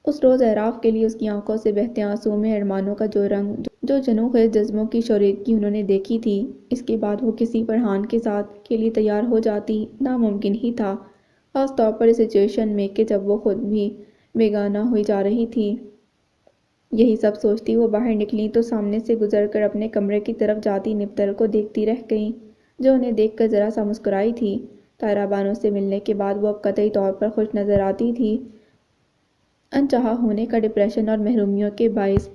اس روز اعراف کے لیے اس کی آنکھوں سے بہتے آنسوؤں میں ارمانوں کا جو رنگ، جو جنوں خیز جذبوں کی شوریدگی انہوں نے دیکھی تھی، اس کے بعد وہ کسی فرحان کے ساتھ کے لیے تیار ہو جاتی، ناممکن ہی تھا، خاص طور پر اس سچویشن میں کہ جب وہ خود بھی بیگانہ ہوئی جا رہی تھی۔ یہی سب سوچتی وہ باہر نکلی تو سامنے سے گزر کر اپنے کمرے کی طرف جاتی نپتل کو دیکھتی رہ گئیں، جو انہیں دیکھ کر ذرا سا مسکرائی تھی۔ طاہرہ بانو سے ملنے کے بعد وہ اب قطعی طور پر خوش نظر آتی تھی۔ انچاہا ہونے کا ڈپریشن اور محرومیوں کے باعث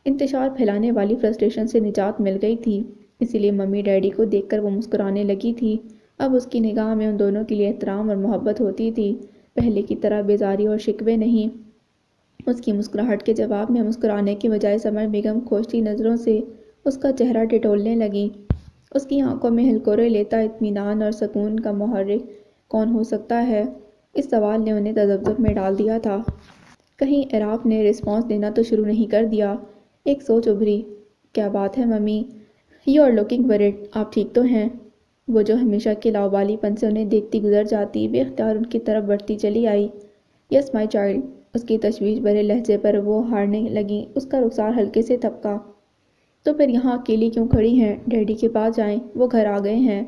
انتشار پھیلانے والی فرسٹریشن سے نجات مل گئی تھی، اسی لیے ممی ڈیڈی کو دیکھ کر وہ مسکرانے لگی تھی۔ اب اس کی نگاہ میں ان دونوں کے لیے احترام اور محبت ہوتی تھی، پہلے کی طرح بیزاری اور شکوے نہیں۔ اس کی مسکراہٹ کے جواب میں مسکرانے کے بجائے سمر بیگم کھوجتی نظروں سے اس کا چہرہ ٹٹولنے لگیں۔ اس کی آنکھوں میں ہلکورے لیتا اطمینان اور سکون کا محرک کون ہو سکتا ہے؟ اس سوال نے انہیں تذبذب میں ڈال دیا تھا۔ کہیں اعراف نے رسپانس دینا تو شروع نہیں کر دیا۔ ایک سوچ ابھری، کیا بات ہے mummy? You are looking weird, آپ ٹھیک تو ہیں؟ وہ جو ہمیشہ کے لاؤبالی پن سے انہیں دیکھتی گزر جاتی، بے اختیار ان کی طرف بڑھتی چلی آئی۔ یس مائی چائلڈ، اس کی تشویش بھرے لہجے پر وہ ہارنے لگیں۔ اس کا رخسار ہلکے سے تھپکا۔ تو پھر یہاں اکیلی کیوں کھڑی ہیں؟ ڈیڈی کے پاس جائیں، وہ گھر آ گئے ہیں۔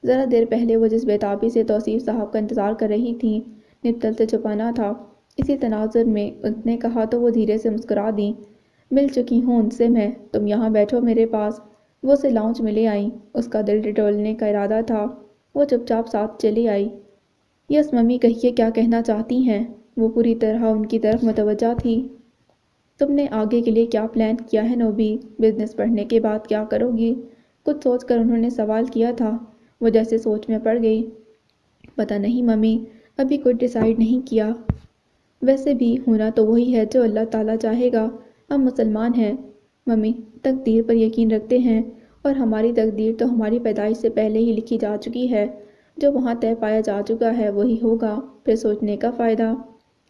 ذرا دیر پہلے وہ جس بے تابی سے توصیف صاحب کا انتظار کر رہی تھیں، نپتل سے چھپانا تھا۔ اسی تناظر میں اس نے کہا تو وہ دھیرے سے مسکرا دیں۔ مل چکی ہوں ان سے میں، تم یہاں بیٹھو میرے پاس۔ وہ اسے لاؤنج میں لے آئیں۔ اس کا دل ٹٹولنے کا ارادہ تھا، وہ چپ چاپ ساتھ چلی آئی۔ یس ممی، کہیے کیا کہنا چاہتی ہیں؟ وہ پوری طرح ان کی طرف متوجہ تھی۔ تم نے آگے کے لیے کیا پلان کیا ہے نوبی؟ بزنس پڑھنے کے بعد کیا کرو گی؟ کچھ سوچ کر انہوں نے سوال کیا تھا۔ وہ جیسے سوچ میں پڑ گئی۔ پتہ نہیں ممی، ابھی کچھ ڈیسائیڈ نہیں کیا۔ ویسے بھی ہونا تو وہی ہے جو اللہ تعالیٰ چاہے گا۔ ہم مسلمان ہیں ممی، تقدیر پر یقین رکھتے ہیں، اور ہماری تقدیر تو ہماری پیدائش سے پہلے ہی لکھی جا چکی ہے۔ جو وہاں طے پایا جا چکا ہے وہی ہوگا، پھر سوچنے کا فائدہ۔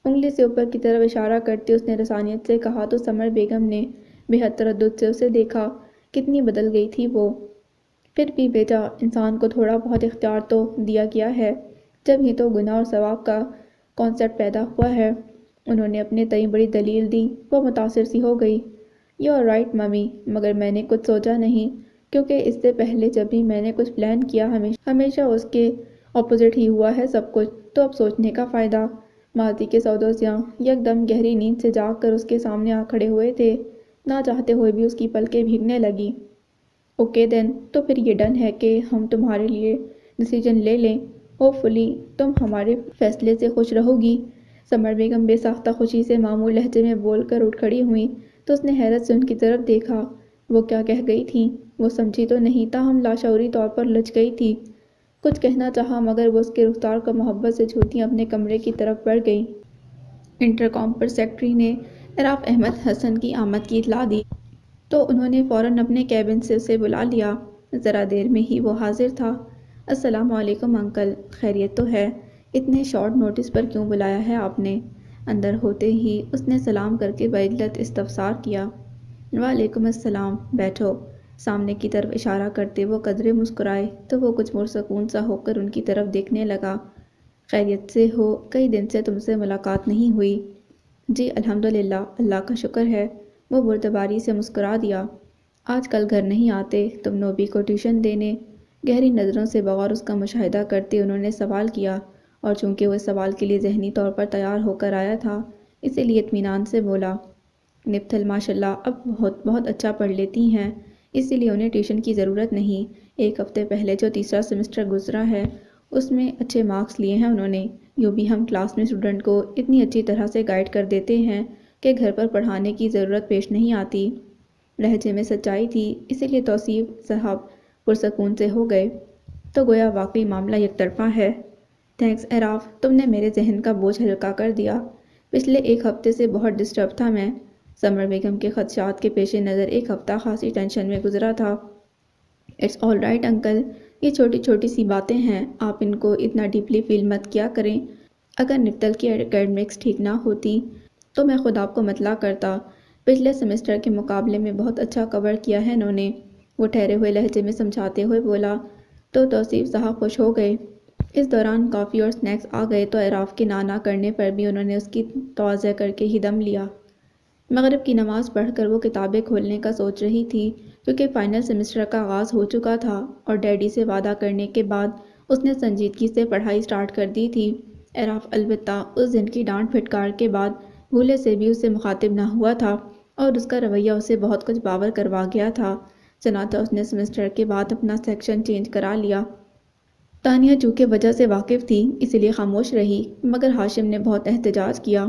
انگلی سے اوپر کی طرف اشارہ کرتے اس نے رسانیت سے کہا تو سمر بیگم نے بے حد تردد سے اسے دیکھا۔ کتنی بدل گئی تھی وہ۔ پھر بھی بیٹا، انسان کو تھوڑا بہت اختیار تو دیا گیا ہے، جب ہی تو گناہ اور ثواب کا کانسیپٹ پیدا ہوا ہے۔ انہوں نے اپنے تئیں بڑی دلیل دی۔ وہ متاثر سی ہو گئی۔ یو آر رائٹ ممی، مگر میں نے کچھ سوچا نہیں، کیونکہ اس سے پہلے جب بھی میں نے کچھ پلان کیا ہمیشہ اس کے اپوزٹ ہی ہوا ہے سب کچھ، تو اب سوچنے کا فائدہ۔ ماضی کے سودوسیاں یک دم گہری نیند سے جاگ کر اس کے سامنے آ کھڑے ہوئے تھے۔ نہ چاہتے ہوئے بھی اس کی پلکیں بھیگنے لگیں۔ اوکے دین، تو پھر یہ ڈن ہے کہ ہم تمہارے لیے ڈیسیجن لے لیں۔ ہوپ فلی تم ہمارے فیصلے سے خوش رہو گی۔ سمر بیگم بے ساختہ خوشی سے معمول لہجے میں بول کر اٹھ کھڑی ہوئیں تو اس نے حیرت سے ان کی طرف دیکھا۔ وہ کیا کہہ گئی تھیں وہ سمجھی تو نہیں، تاہم لاشعوری طور پر لچ گئی تھی۔ کچھ کہنا چاہا مگر وہ اس کے رخسار کو محبت سے چھوتی اپنے کمرے کی طرف بڑھ گئی۔ انٹرکام پر سیکرٹری نے اعراف احمد حسن کی آمد کی اطلاع دی تو انہوں نے فوراً اپنے کیبن سے اسے بلا لیا۔ ذرا دیر میں ہی وہ حاضر تھا۔ السلام علیکم انکل، خیریت تو ہے؟ اتنے شارٹ نوٹس پر کیوں بلایا ہے آپ نے؟ اندر ہوتے ہی اس نے سلام کر کے بعجلت استفسار کیا۔ وعلیکم السلام، بیٹھو۔ سامنے کی طرف اشارہ کرتے وہ قدرے مسکرائے تو وہ کچھ پرسکون سا ہو کر ان کی طرف دیکھنے لگا۔ خیریت سے ہو؟ کئی دن سے تم سے ملاقات نہیں ہوئی۔ جی الحمدللہ، اللہ کا شکر ہے، وہ بردباری سے مسکرا دیا۔ آج کل گھر نہیں آتے تم نوبی کو ٹیوشن دینے؟ گہری نظروں سے بغور اس کا مشاہدہ کرتے انہوں نے سوال کیا، اور چونکہ وہ اس سوال کے لیے ذہنی طور پر تیار ہو کر آیا تھا، اسی لیے اطمینان سے بولا۔ نپتل ماشاءاللہ اب بہت اچھا پڑھ لیتی ہیں، اسی لیے انہیں ٹیوشن کی ضرورت نہیں۔ ایک ہفتے پہلے جو تیسرا سیمسٹر گزرا ہے اس میں اچھے مارکس لیے ہیں انہوں نے۔ یوں بھی ہم کلاس میں اسٹوڈنٹ کو اتنی اچھی طرح سے گائیڈ کر دیتے ہیں کہ گھر پر پڑھانے کی ضرورت پیش نہیں آتی۔ لہجے میں سچائی تھی، اسی لیے توصیف صاحب پرسکون سے ہو گئے۔ تو گویا واقعی معاملہ یک طرفہ ہے۔ تھینکس اعراف، تم نے میرے ذہن کا بوجھ ہلکا کر دیا۔ پچھلے ایک ہفتے سے بہت ڈسٹرب تھا میں۔ سمر بیگم کے خدشات کے پیش نظر ایک ہفتہ خاصی ٹینشن میں گزرا تھا۔ اٹس آل رائٹ انکل، یہ چھوٹی چھوٹی سی باتیں ہیں، آپ ان کو اتنا ڈیپلی فیل مت کیا کریں۔ اگر نپتل کی اکیڈمکس ٹھیک نہ ہوتی تو میں خود آپ کو مطلع کرتا۔ پچھلے سیمسٹر کے مقابلے میں بہت اچھا کور کیا ہے انہوں نے، وہ ٹھہرے ہوئے لہجے میں سمجھاتے ہوئے بولا۔ تو توصیف صاحب خوش ہو گئے؟ اس دوران کافی اور سنیکس آ گئے تو اعراف کے نہ کرنے پر بھی انہوں نے اس کی توازہ کر کے ہی دم لیا۔ مغرب کی نماز پڑھ کر وہ کتابیں کھولنے کا سوچ رہی تھی کیونکہ فائنل سیمسٹر کا آغاز ہو چکا تھا اور ڈیڈی سے وعدہ کرنے کے بعد اس نے سنجیدگی سے پڑھائی سٹارٹ کر دی تھی۔ اعراف البتہ اس دن کی ڈانٹ پھٹکار کے بعد بھولے سے بھی اس سے مخاطب نہ ہوا تھا اور اس کا رویہ اسے بہت کچھ باور کروا گیا تھا، چنانچہ اس نے سیمسٹر کے بعد اپنا سیکشن چینج کرا لیا۔ تانیہ چونکہ وجہ سے واقف تھی اسی لیے خاموش رہی، مگر ہاشم نے بہت احتجاج کیا۔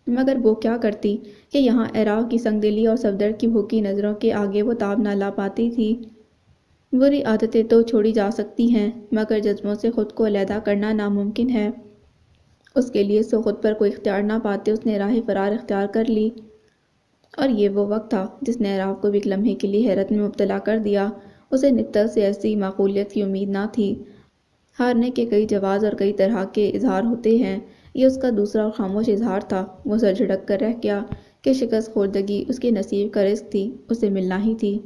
مگر وہ کیا کرتی کہ یہاں اعراف کی سنگ دلی اور صفدر کی بھوکی نظروں کے آگے وہ تاب نہ لا پاتی تھی۔ بری عادتیں تو چھوڑی جا سکتی ہیں مگر جذبوں سے خود کو علیحدہ کرنا ناممکن ہے۔ اس کے لیے سو خود پر کوئی اختیار نہ پاتے اس نے راہ فرار اختیار کر لی، اور یہ وہ وقت تھا جس نے اعراف کو بھی ایک لمحے کے لیے حیرت میں مبتلا کر دیا۔ اسے نپتل سے ایسی معقولیت کی امید نہ تھی۔ ہارنے کے کئی جواز اور کئی طرح کے اظہار ہوتے ہیں، یہ اس کا دوسرا اور خاموش اظہار تھا۔ وہ سر جھٹک کر رہ گیا کہ شکست خوردگی اس کے نصیب کا رزق تھی، اسے ملنا ہی تھی۔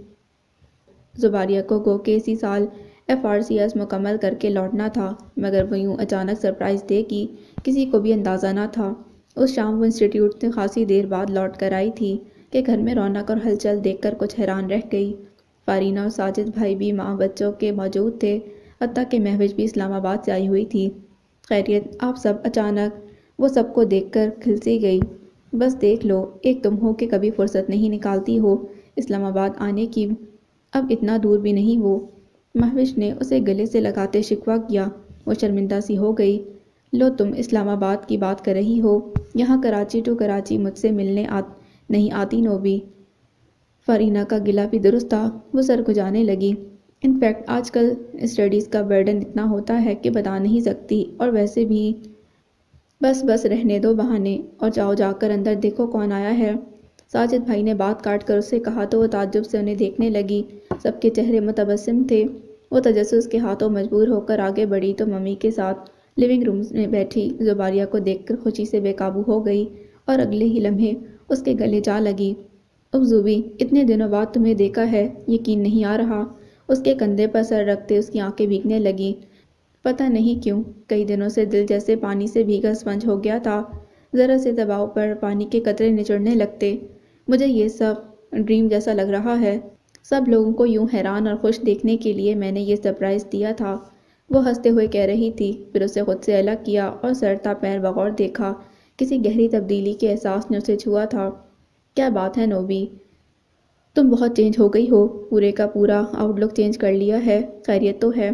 زباریہ کو گو کہ اسی سال FRCS مکمل کر کے لوٹنا تھا، مگر وہ یوں اچانک سرپرائز دے گی کسی کو بھی اندازہ نہ تھا۔ اس شام وہ انسٹی ٹیوٹ سے خاصی دیر بعد لوٹ کر آئی تھی کہ گھر میں رونق اور ہلچل دیکھ کر کچھ حیران رہ گئی۔ فارینہ اور ساجد بھائی بھی ماں بچوں کے موجود تھے، حتیٰ کہ مہوش بھی اسلام آباد سے آئی ہوئی تھی۔ خیریت آپ سب؟ اچانک وہ سب کو دیکھ کر کھلسی گئی۔ بس دیکھ لو، ایک تم ہو کہ کبھی فرصت نہیں نکالتی ہو اسلام آباد آنے کی، اب اتنا دور بھی نہیں وہ۔ مہوش نے اسے گلے سے لگاتے شکوہ کیا۔ وہ شرمندہ سی ہو گئی۔ لو تم اسلام آباد کی بات کر رہی ہو، یہاں کراچی ٹو کراچی مجھ سے ملنے نہیں آتی نوبی۔ فارینہ کا گلہ بھی درست تھا، وہ سر کھجانے لگی۔ انفیکٹ آج کل اسٹڈیز کا برڈن اتنا ہوتا ہے کہ بتا نہیں سکتی، اور ویسے بھی بس رہنے دو بہانے، اور جاؤ جا کر اندر دیکھو کون آیا ہے۔ ساجد بھائی نے بات کاٹ کر اسے کہا تو وہ تعجب سے انہیں دیکھنے لگی۔ سب کے چہرے متبسم تھے۔ وہ تجسس کے ہاتھوں مجبور ہو کر آگے بڑھی تو ممی کے ساتھ لیونگ روم میں بیٹھی زباریہ کو دیکھ کر خوشی سے بے قابو ہو گئی اور اگلے ہی لمحے اس کے گلے جا لگی۔ اوہ زوبی، اتنے دنوں بعد تمہیں دیکھا ہے، یقین نہیں آ رہا۔ اس کے کندھے پر سر رکھتے اس کی آنکھیں بھیگنے لگیں۔ پتہ نہیں کیوں کئی دنوں سے دل جیسے پانی سے بھیگا اسپنج ہو گیا تھا، ذرا سے دباؤ پر پانی کے قطرے نچڑنے لگتے۔ مجھے یہ سب ڈریم جیسا لگ رہا ہے۔ سب لوگوں کو یوں حیران اور خوش دیکھنے کے لیے میں نے یہ سرپرائز دیا تھا، وہ ہنستے ہوئے کہہ رہی تھی، پھر اسے خود سے الگ کیا اور سر تا پیر بغور دیکھا۔ کسی گہری تبدیلی کے احساس نے اسے چھوا تھا۔ کیا بات ہے نوبی، تم بہت چینج ہو گئی ہو، پورے کا پورا آؤٹ لک چینج کر لیا ہے، خیریت تو ہے؟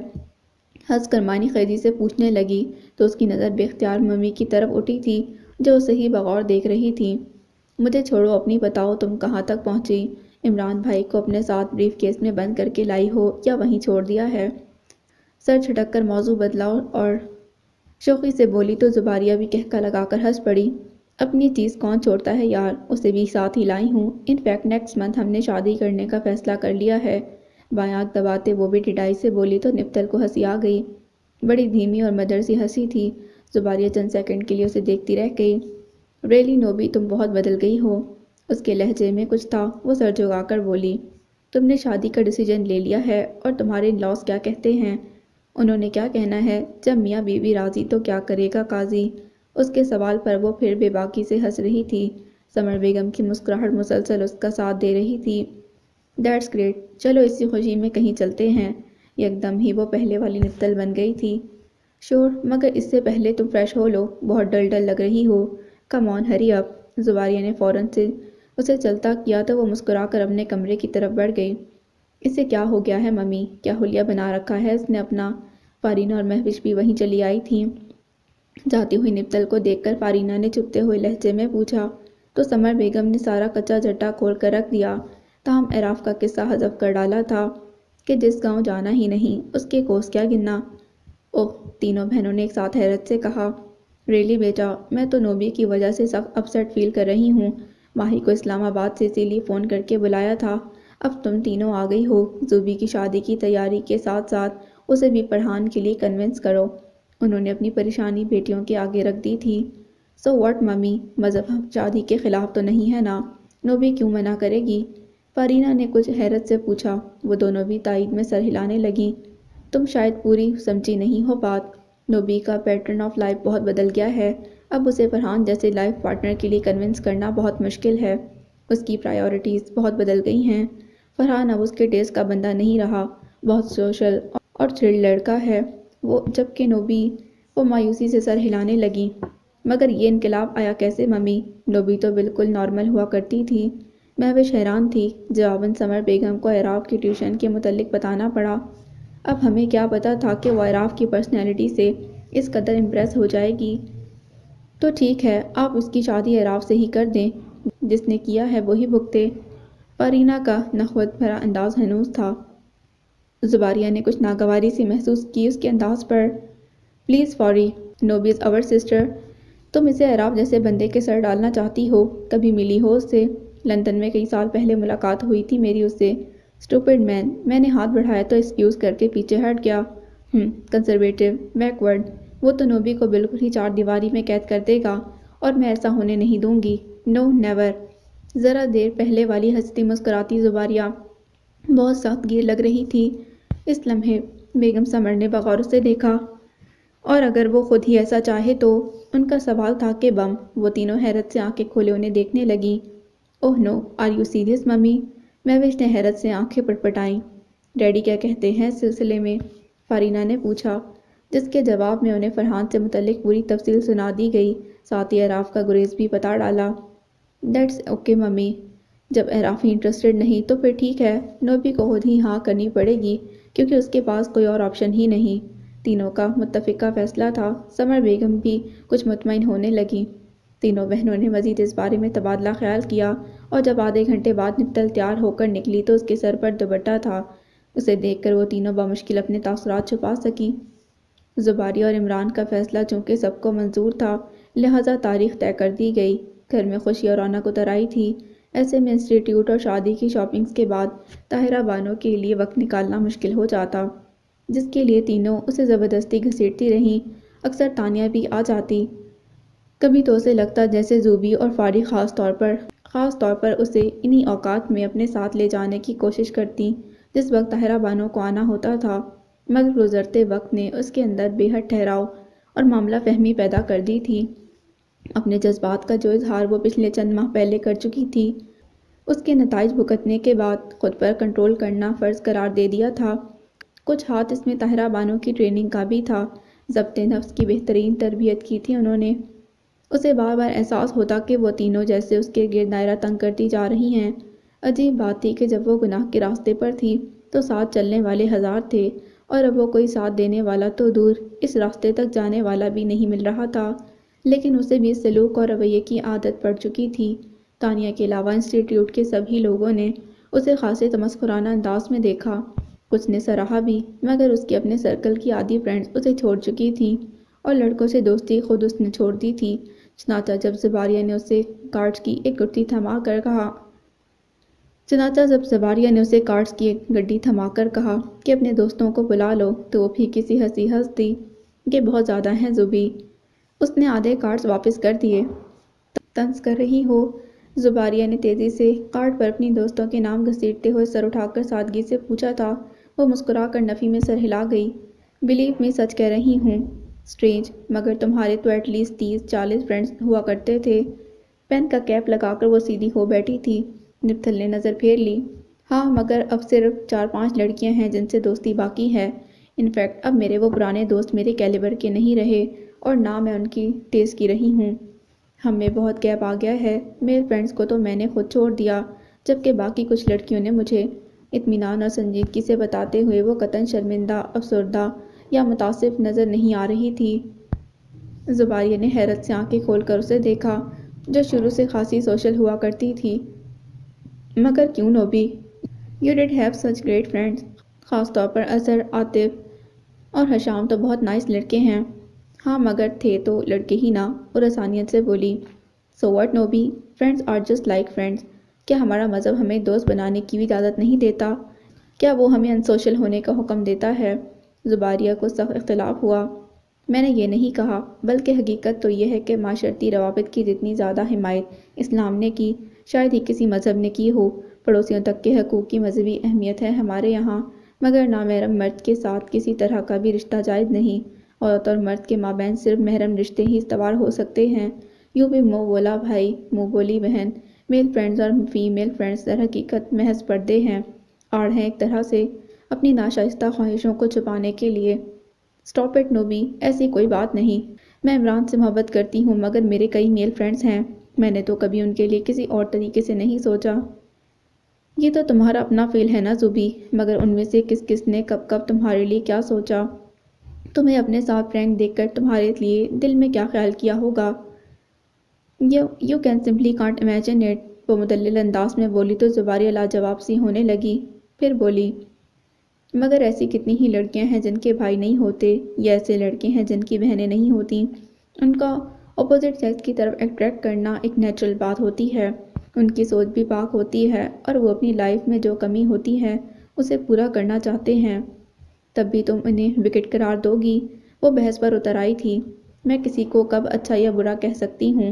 ہنس کر مانی خیزی سے پوچھنے لگی تو اس کی نظر بے اختیار ممی کی طرف اٹھی تھی جو اسے ہی بغور دیکھ رہی تھی۔ مجھے چھوڑو، اپنی بتاؤ تم کہاں تک پہنچی؟ عمران بھائی کو اپنے ساتھ بریف کیس میں بند کر کے لائی ہو یا وہیں چھوڑ دیا ہے؟ سر جھٹک کر موضوع بدلا اور شوخی سے بولی تو زباریہ بھی کہکا لگا کر ہنس پڑی۔ اپنی چیز کون چھوڑتا ہے یار، اسے بھی ساتھ ہی لائی ہوں۔ انفیکٹ نیکسٹ منتھ ہم نے شادی کرنے کا فیصلہ کر لیا ہے۔ بائیں آنکھ دباتے وہ بھی ٹھڈائی سے بولی تو نپتل کو ہنسی آ گئی۔ بڑی دھیمی اور مدر سی ہنسی تھی۔ زباریہ چند سیکنڈ کے لیے اسے دیکھتی رہ گئی۔ ریلی نوبی، تم بہت بدل گئی ہو۔ اس کے لہجے میں کچھ تھا، وہ سر جھکا کر بولی، تم نے شادی کا ڈیسیجن لے لیا ہے اور تمہارے ان-لاز کیا کہتے ہیں؟ انہوں نے کیا کہنا ہے، جب میاں بیوی راضی تو کیا کرے گا قاضی؟ اس کے سوال پر وہ پھر بے باکی سے ہنس رہی تھی۔ سمر بیگم کی مسکراہٹ مسلسل اس کا ساتھ دے رہی تھی۔ دیٹس گریٹ، چلو اسی خوشی میں کہیں چلتے ہیں۔ یکدم ہی وہ پہلے والی نپتل بن گئی تھی۔ شور، مگر اس سے پہلے تم فریش ہو لو، بہت ڈل لگ رہی ہو۔ کم آن ہری اپ۔ زباریہ نے فوراً سے اسے چلتا کیا تو وہ مسکرا کر اپنے کمرے کی طرف بڑھ گئی۔ اسے کیا ہو گیا ہے ممی، کیا حلیہ بنا رکھا ہے اس نے اپنا؟ فارینہ اور مہوش بھی وہیں چلی آئی تھیں۔ جاتی ہوئی نپتل کو دیکھ کر فارینہ نے چپتے ہوئے لہجے میں پوچھا تو سمر بیگم نے سارا کچا جٹا کھول کر رکھ دیا۔ تاہم اعراف کا قصہ حذف کر ڈالا تھا کہ جس گاؤں جانا ہی نہیں اس کے کوس کیا گننا۔ اوہ، تینوں بہنوں نے ایک ساتھ حیرت سے کہا۔ ریلی بیٹا، میں تو نوبی کی وجہ سے سخت اپسیٹ فیل کر رہی ہوں۔ ماہی کو اسلام آباد سے اسی لیے فون کر کے بلایا تھا، اب تم تینوں آ گئی ہو۔ زوبی کی شادی کی تیاری کے ساتھ ساتھ اسے بھی پڑھان کے لیے کنونس کرو۔ انہوں نے اپنی پریشانی بیٹیوں کے آگے رکھ دی تھی۔ سو واٹ ممی، مذہب شادی کے خلاف تو نہیں ہے نا؟ نوبی کیوں منع کرے گی؟ فارینہ نے کچھ حیرت سے پوچھا۔ وہ دونوں بھی تائید میں سر ہلانے لگیں۔ تم شاید پوری سمجھی نہیں ہو بات۔ نوبی کا پیٹرن آف لائف بہت بدل گیا ہے، اب اسے فرحان جیسے لائف پارٹنر کے لیے کنونس کرنا بہت مشکل ہے۔ اس کی پرائیورٹیز بہت بدل گئی ہیں۔ فرحان اب اس کے ٹیسٹ کا بندہ نہیں رہا، بہت سوشل اور تھرل لڑکا ہے وہ، جبکہ نوبی وہ مایوسی سے سر ہلانے لگی۔ مگر یہ انقلاب آیا کیسے ممی؟ نوبی تو بالکل نارمل ہوا کرتی تھی۔ مہوش حیران تھی۔ جواباً سمر بیگم کو اعراف کی ٹیوشن کے متعلق بتانا پڑا۔ اب ہمیں کیا پتا تھا کہ وہ اعراف کی پرسنالٹی سے اس قدر امپریس ہو جائے گی۔ تو ٹھیک ہے، آپ اس کی شادی اعراف سے ہی کر دیں، جس نے کیا ہے وہی بھگتے۔ فارینہ کا نخوت بھرا انداز ہنوز تھا۔ زباریہ نے کچھ ناگواری سی محسوس کی اس کے انداز پر۔ پلیز فوری، نوبی از آور سسٹر، تم اسے اعراف جیسے بندے کے سر ڈالنا چاہتی ہو؟ کبھی ملی ہو اس سے؟ لندن میں کئی سال پہلے ملاقات ہوئی تھی میری اس سے۔ اسٹوپڈ مین، میں نے ہاتھ بڑھایا تو ایکسکیوز کر کے پیچھے ہٹ گیا۔ کنزرویٹو، بیکورڈ، وہ تو نوبی کو بالکل ہی چار دیواری میں قید کر دے گا، اور میں ایسا ہونے نہیں دوں گی۔ نو نیور۔ ذرا دیر پہلے والی ہنستی مسکراتی زباریہ بہت سخت گیر لگ رہی تھی اس لمحے۔ بیگم سمر نے بغور اسے دیکھا۔ اور اگر وہ خود ہی ایسا چاہے تو؟ ان کا سوال تھا کہ بم۔ وہ تینوں حیرت سے آنکھیں کھولے انہیں دیکھنے لگیں۔ Oh no, are you serious mummy? Mahwish نے حیرت سے آنکھیں پٹپٹائیں۔ ڈیڈی کیا کہتے ہیں اس سلسلے میں؟ فارینہ نے پوچھا، جس کے جواب میں انہیں فرحان سے متعلق پوری تفصیل سنا دی گئی، ساتھ ہی اعراف کا گریز بھی بتا ڈالا۔ دیٹس اوکے ممی، جب اعراف ہی انٹرسٹڈ نہیں تو پھر ٹھیک ہے، نوبی کو خود ہی ہاں کرنی پڑے گی کیونکہ اس کے پاس کوئی اور آپشن ہی نہیں۔ تینوں کا متفقہ فیصلہ تھا۔ سمر بیگم بھی کچھ مطمئن ہونے لگیں۔ تینوں بہنوں نے مزید اس بارے میں تبادلہ خیال کیا، اور جب آدھے گھنٹے بعد نپتل تیار ہو کر نکلی تو اس کے سر پر دوپٹہ تھا۔ اسے دیکھ کر وہ تینوں بمشکل اپنے تاثرات چھپا سکیں۔ زباریہ اور عمران کا فیصلہ چونکہ سب کو منظور تھا، لہٰذا تاریخ طے کر دی گئی۔ گھر میں خوشی اور رونق اتر آئی تھی۔ ایسے میں انسٹی ٹیوٹ اور شادی کی شاپنگز کے بعد طاہرہ بانو کے لیے وقت نکالنا مشکل ہو جاتا، جس کے لیے تینوں اسے زبردستی گھسیٹتی رہیں۔ اکثر تانیہ بھی آ جاتی۔ کبھی تو اسے لگتا جیسے زوبی اور فارغ خاص طور پر اسے انہی اوقات میں اپنے ساتھ لے جانے کی کوشش کرتیں جس وقت طاہرہ بانو کو آنا ہوتا تھا، مگر گزرتے وقت نے اس کے اندر بے حد ٹھہراؤ اور معاملہ فہمی پیدا کر دی تھی۔ اپنے جذبات کا جو اظہار وہ پچھلے چند ماہ پہلے کر چکی تھی، اس کے نتائج بھگتنے کے بعد خود پر کنٹرول کرنا فرض قرار دے دیا تھا۔ کچھ ہاتھ اس میں طاہرہ بانو کی ٹریننگ کا بھی تھا۔ ضبط نفس کی بہترین تربیت کی تھی انہوں نے۔ اسے بار بار احساس ہوتا کہ وہ تینوں جیسے اس کے گرد دائرہ تنگ کرتی جا رہی ہیں۔ عجیب بات تھی کہ جب وہ گناہ کے راستے پر تھی تو ساتھ چلنے والے ہزار تھے، اور اب وہ کوئی ساتھ دینے والا تو دور، اس راستے تک جانے والا بھی نہیں مل رہا تھا۔ لیکن اسے بھی اس سلوک اور رویے کی عادت پڑ چکی تھی۔ تانیہ کے علاوہ انسٹی ٹیوٹ کے سبھی لوگوں نے اسے خاصے تمسخرانہ انداز میں دیکھا، کچھ نے سراہا بھی، مگر اس کے اپنے سرکل کی آدھی فرینڈز اسے چھوڑ چکی تھیں، اور لڑکوں سے دوستی خود اس نے چھوڑ دی تھی۔ چنانچہ جب زباریہ نے اسے کارڈز کی ایک گٹی تھما کر کہا کہ اپنے دوستوں کو بلا لو، تو وہ پھیکی سی ہنسی ہنس دی کہ بہت زیادہ ہیں زبی۔ اس نے آدھے کارڈز واپس کر دیے۔ طنز کر رہی ہو؟ زباریہ نے تیزی سے کارڈ پر اپنی دوستوں کے نام گھسیٹتے ہوئے سر اٹھا کر سادگی سے پوچھا تھا۔ وہ مسکرا کر نفی میں سر ہلا گئی۔ بلیو می، سچ کہہ رہی ہوں۔ اسٹرینج، مگر تمہارے تو ایٹ لیسٹ 30-40 فرینڈز ہوا کرتے تھے۔ پین کا کیپ لگا کر وہ سیدھی ہو بیٹھی تھی۔ نپتل نے نظر پھیر لی۔ ہاں، مگر اب صرف 4-5 لڑکیاں ہیں جن سے دوستی باقی ہے۔ انفیکٹ اب میرے وہ پرانے دوست میرے کیلیبر کے نہیں رہے، اور نہ میں ان کی ٹیسٹ کی رہی ہوں۔ ہم میں بہت گیپ آ گیا ہے۔ میل فرینڈز کو تو میں نے خود چھوڑ دیا، جبکہ باقی کچھ لڑکیوں نے مجھے۔ اطمینان اور سنجیدگی سے بتاتے ہوئے وہ قطعاً شرمندہ، افسردہ یا متاسف نظر نہیں آ رہی تھی۔ زباریہ نے حیرت سے آنکھیں کھول کر اسے دیکھا، جو شروع سے خاصی سوشل ہوا کرتی تھی۔ مگر کیوں نوبی؟ You did have such great friends, خاص طور پر اظہر، عاطف اور حشام تو بہت نائس لڑکے ہیں۔ ہاں، مگر تھے تو لڑکے ہی نا، اور آسانیت سے بولی۔ سو واٹ نوبی، friends are just like friends. کیا ہمارا مذہب ہمیں دوست بنانے کی بھی اجازت نہیں دیتا؟ کیا وہ ہمیں ان سوشل ہونے کا حکم دیتا ہے؟ زباریہ کو سخت اختلاف ہوا۔ میں نے یہ نہیں کہا، بلکہ حقیقت تو یہ ہے کہ معاشرتی روابط کی جتنی زیادہ حمایت اسلام نے کی، شاید ہی کسی مذہب نے کی ہو۔ پڑوسیوں تک کے حقوق کی مذہبی اہمیت ہے ہمارے یہاں، مگر نامحرم مرد کے ساتھ کسی طرح کا بھی رشتہ جائز نہیں۔ عورت اور مرد کے مابین صرف محرم رشتے ہی استوار ہو سکتے ہیں۔ یوں بھی منہ بولا بھائی، منہ بولی بہن، میل فرینڈز اور فیمیل فرینڈز در حقیقت محض پردے ہیں، آڑ ہیں ایک طرح سے اپنی ناشائستہ خواہشوں کو چھپانے کے لیے۔ اسٹاپ اٹ نوبی، ایسی کوئی بات نہیں۔ میں عمران سے محبت کرتی ہوں مگر میرے کئی میل فرینڈز ہیں، میں نے تو کبھی ان کے لیے کسی اور طریقے سے نہیں سوچا۔ یہ تو تمہارا اپنا فیل ہے نا زوبی، مگر ان میں سے کس کس نے کب کب تمہارے لیے کیا سوچا؟ تمہیں اپنے ساتھ فرینک دیکھ کر تمہارے لیے دل میں کیا خیال کیا ہوگا؟ You can simply can't imagine it, وہ مدلل انداز میں بولی تو زباریہ لاجواب سی ہونے لگی، پھر بولی مگر ایسی کتنی ہی لڑکیاں ہیں جن کے بھائی نہیں ہوتے، یا ایسے لڑکے ہیں جن کی بہنیں نہیں ہوتی۔ ان کا اپوزٹ سیکس کی طرف اٹریکٹ کرنا ایک نیچرل بات ہوتی ہے، ان کی سوچ بھی پاک ہوتی ہے اور وہ اپنی لائف میں جو کمی ہوتی ہے اسے پورا کرنا چاہتے ہیں۔ تب بھی تم انہیں وکٹ قرار دو گی؟ وہ بحث پر اتر آئی تھی۔ میں کسی کو کب اچھا یا برا کہہ سکتی ہوں؟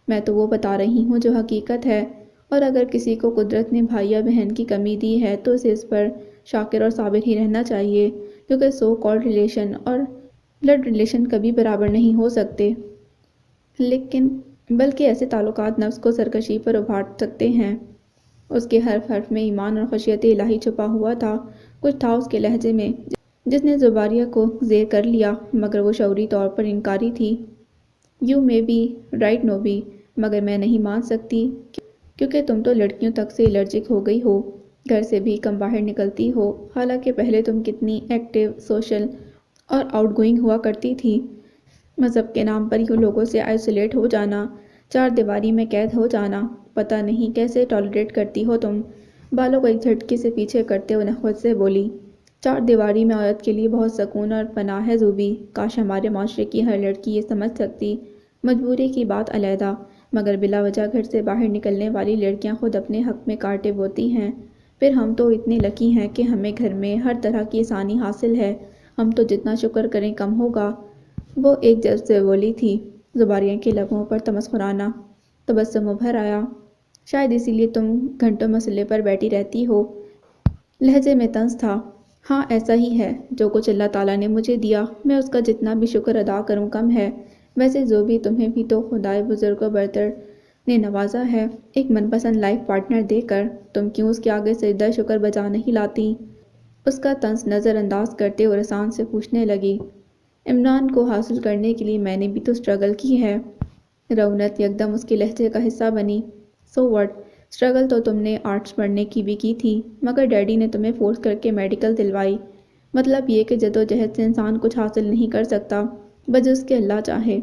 میں تو وہ بتا رہی ہوں جو حقیقت ہے، اور اگر کسی کو قدرت نے بھائی یا بہن کی کمی دی ہے تو اسے اس پر شاکر اور صابر ہی رہنا چاہیے، کیونکہ سو کالڈ ریلیشن اور بلڈ ریلیشن کبھی برابر نہیں ہو سکتے۔ لیکن بلکہ ایسے تعلقات نفس کو سرکشی پر ابھار سکتے ہیں۔ اس کے حرف حرف میں ایمان اور خشیت الہی چھپا ہوا تھا۔ کچھ تھا اس کے لہجے میں جس نے زباریہ کو زیر کر لیا، مگر وہ شعوری طور پر انکاری تھی۔ یو مے بی رائٹ نوبی، مگر میں نہیں مان سکتی، کیونکہ تم تو لڑکیوں تک سے الرجک ہو گئی ہو، گھر سے بھی کم باہر نکلتی ہو، حالانکہ پہلے تم کتنی ایکٹیو، سوشل اور آؤٹ گوئنگ ہوا کرتی تھی۔ مذہب کے نام پر یوں لوگوں سے آئسولیٹ ہو جانا، چار دیواری میں قید ہو جانا، پتہ نہیں کیسے ٹالریٹ کرتی ہو تم؟ بالوں کو ایک جھٹکے سے پیچھے کرتے ہوئے نخوت سے بولی، چار دیواری میں عورت کے لیے بہت سکون اور پناہ ہے زوبی، کاش ہمارے معاشرے کی ہر لڑکی یہ سمجھ سکتی۔ مجبوری کی بات علیحدہ، مگر بلا وجہ گھر سے باہر نکلنے والی لڑکیاں خود اپنے حق میں کانٹے بوتی ہیں۔ پھر ہم تو اتنے لکی ہیں کہ ہمیں گھر میں ہر طرح کی آسانی حاصل ہے، ہم تو جتنا شکر کریں کم ہوگا۔ وہ ایک جذب سے بولی تھی۔ زباریہ کے لبوں پر تمسخرانہ تبسم ابھر آیا۔ شاید اسی لیے تم گھنٹوں مسئلے پر بیٹھی رہتی ہو۔ لہجے میں طنز تھا۔ ہاں ایسا ہی ہے، جو کچھ اللہ تعالیٰ نے مجھے دیا میں اس کا جتنا بھی شکر ادا کروں کم ہے۔ ویسے زوبی تمہیں بھی تو خدائے بزرگ و برتر نے نوازا ہے، ایک من پسند لائف پارٹنر دے کر، تم کیوں اس کے آگے سجدہ شکر بجا نہیں لاتی؟ اس کا طنز نظر انداز کرتے ہوئے رسان سے پوچھنے لگی۔ عمران کو حاصل کرنے کے لیے میں نے بھی تو اسٹرگل کی ہے۔ رونت یکدم اس کے لہجے کا حصہ بنی۔ سو واٹ، اسٹرگل تو تم نے آرٹس پڑھنے کی بھی کی تھی، مگر ڈیڈی نے تمہیں فورس کر کے میڈیکل دلوائی۔ مطلب یہ کہ جدوجہد سے انسان کچھ حاصل نہیں کر سکتا بجز کہ اللہ چاہے۔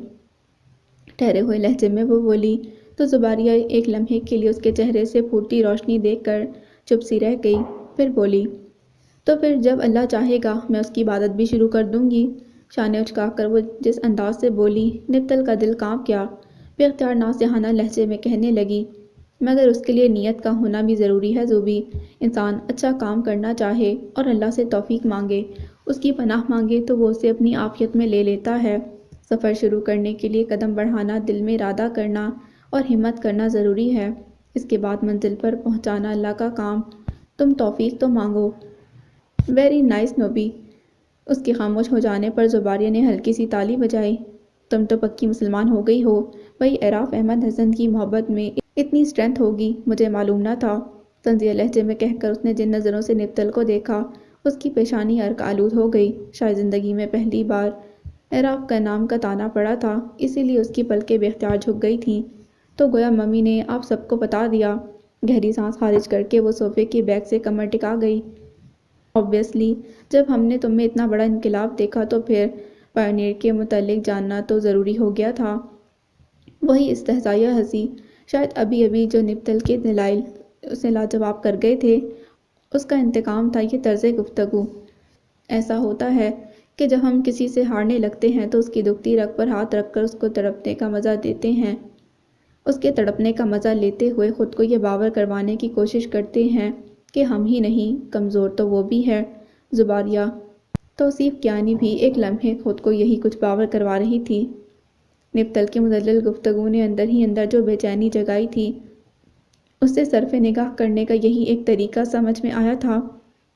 ٹھہرے ہوئے لہجے میں وہ بولی تو زباریہ ایک لمحے کے لیے اس کے چہرے سے پھوٹتی روشنی دیکھ کر چپ سی رہ گئی، پھر بولی تو پھر جب اللہ چاہے گا میں اس کی عبادت بھی شروع کر دوں گی۔ شانے اچکا کر وہ جس انداز سے بولی، نپتل کا دل کانپ گیا۔ بے اختیار نازیہانہ لہجے میں کہنے لگی، مگر اس کے لیے نیت کا ہونا بھی ضروری ہے زوبی۔ انسان اچھا کام کرنا چاہے اور اللہ سے توفیق مانگے، اس کی پناہ مانگے تو وہ اسے اپنی عافیت میں لے لیتا ہے۔ سفر شروع کرنے کے لیے قدم بڑھانا، دل میں ارادہ کرنا اور ہمت کرنا ضروری ہے، اس کے بعد منزل پر پہنچانا اللہ کا کام۔ تم توفیق تو مانگو۔ Very nice نوبی۔ اس کے خاموش ہو جانے پر زباریہ نے ہلکی سی تالی بجائی۔ تم تو پکی مسلمان ہو گئی ہو، وہی عراف احمد حسن کی محبت میں اتنی اسٹرینتھ ہوگی، مجھے معلوم نہ تھا۔ طنزیہ لہجے میں کہہ کر اس نے جن نظروں سے نپتل کو دیکھا، اس کی پیشانی عرق آلود ہو گئی۔ شاید زندگی میں پہلی بار عراف کا نام کا تانا پڑا تھا، اسی لیے اس کی پلکیں بے اختیار جھک گئی تھیں۔ تو گویا ممی نے آپ سب کو بتا دیا؟ گہری سانس خارج کر کے وہ صوفے کی بیک سے کمر ٹکا گئی۔ آبویسلی، جب ہم نے تم میں اتنا بڑا انقلاب دیکھا تو پھر پائونیئر کے متعلق جاننا تو ضروری ہو گیا تھا۔ وہی استہزائیہ ہنسی، شاید ابھی ابھی جو نپتل کے دلائل اسے لاجواب کر گئے تھے، اس کا انتقام تھا یہ طرز گفتگو۔ ایسا ہوتا ہے کہ جب ہم کسی سے ہارنے لگتے ہیں تو اس کی دکھتی رگ پر ہاتھ رکھ کر اس کو تڑپنے کا مزہ دیتے ہیں، اس کے تڑپنے کا مزہ لیتے ہوئے خود کو یہ باور کروانے کی کوشش کرتے ہیں کہ ہم ہی نہیں، کمزور تو وہ بھی ہے۔ زباریہ توصیف کیانی بھی ایک لمحے خود کو یہی کچھ باور کروا رہی تھی۔ نپتل کی مدلل گفتگو نے اندر ہی اندر جو بے چینی جگائی تھی، اس سے صرف نگاہ کرنے کا یہی ایک طریقہ سمجھ میں آیا تھا۔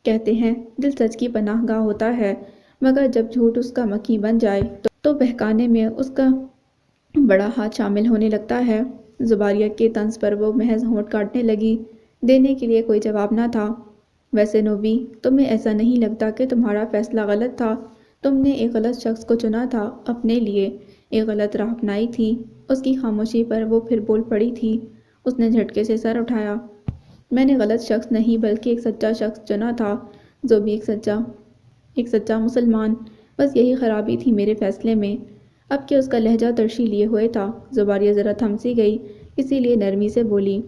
کہتے ہیں دل سچ کی پناہ گاہ ہوتا ہے، مگر جب جھوٹ اس کا مکھی بن جائے تو بہکانے میں اس کا بڑا ہاتھ شامل ہونے لگتا ہے۔ زباریہ کے طنز پر وہ محض ہونٹ کاٹنے لگی۔ دینے کے لیے کوئی جواب نہ تھا۔ ویسے نوبی، تمہیں ایسا نہیں لگتا کہ تمہارا فیصلہ غلط تھا؟ تم نے ایک غلط شخص کو چنا تھا، اپنے لیے ایک غلط راہ اپنائی تھی۔ اس کی خاموشی پر وہ پھر بول پڑی تھی۔ اس نے جھٹکے سے سر اٹھایا۔ میں نے غلط شخص نہیں بلکہ ایک سچا شخص چنا تھا، جو بھی ایک سچا مسلمان۔ بس یہی خرابی تھی میرے فیصلے میں۔ اب کہ اس کا لہجہ ترشی لیے ہوئے تھا، زباریہ ذرا تھم سی گئی، اسی لیے نرمی سے بولی،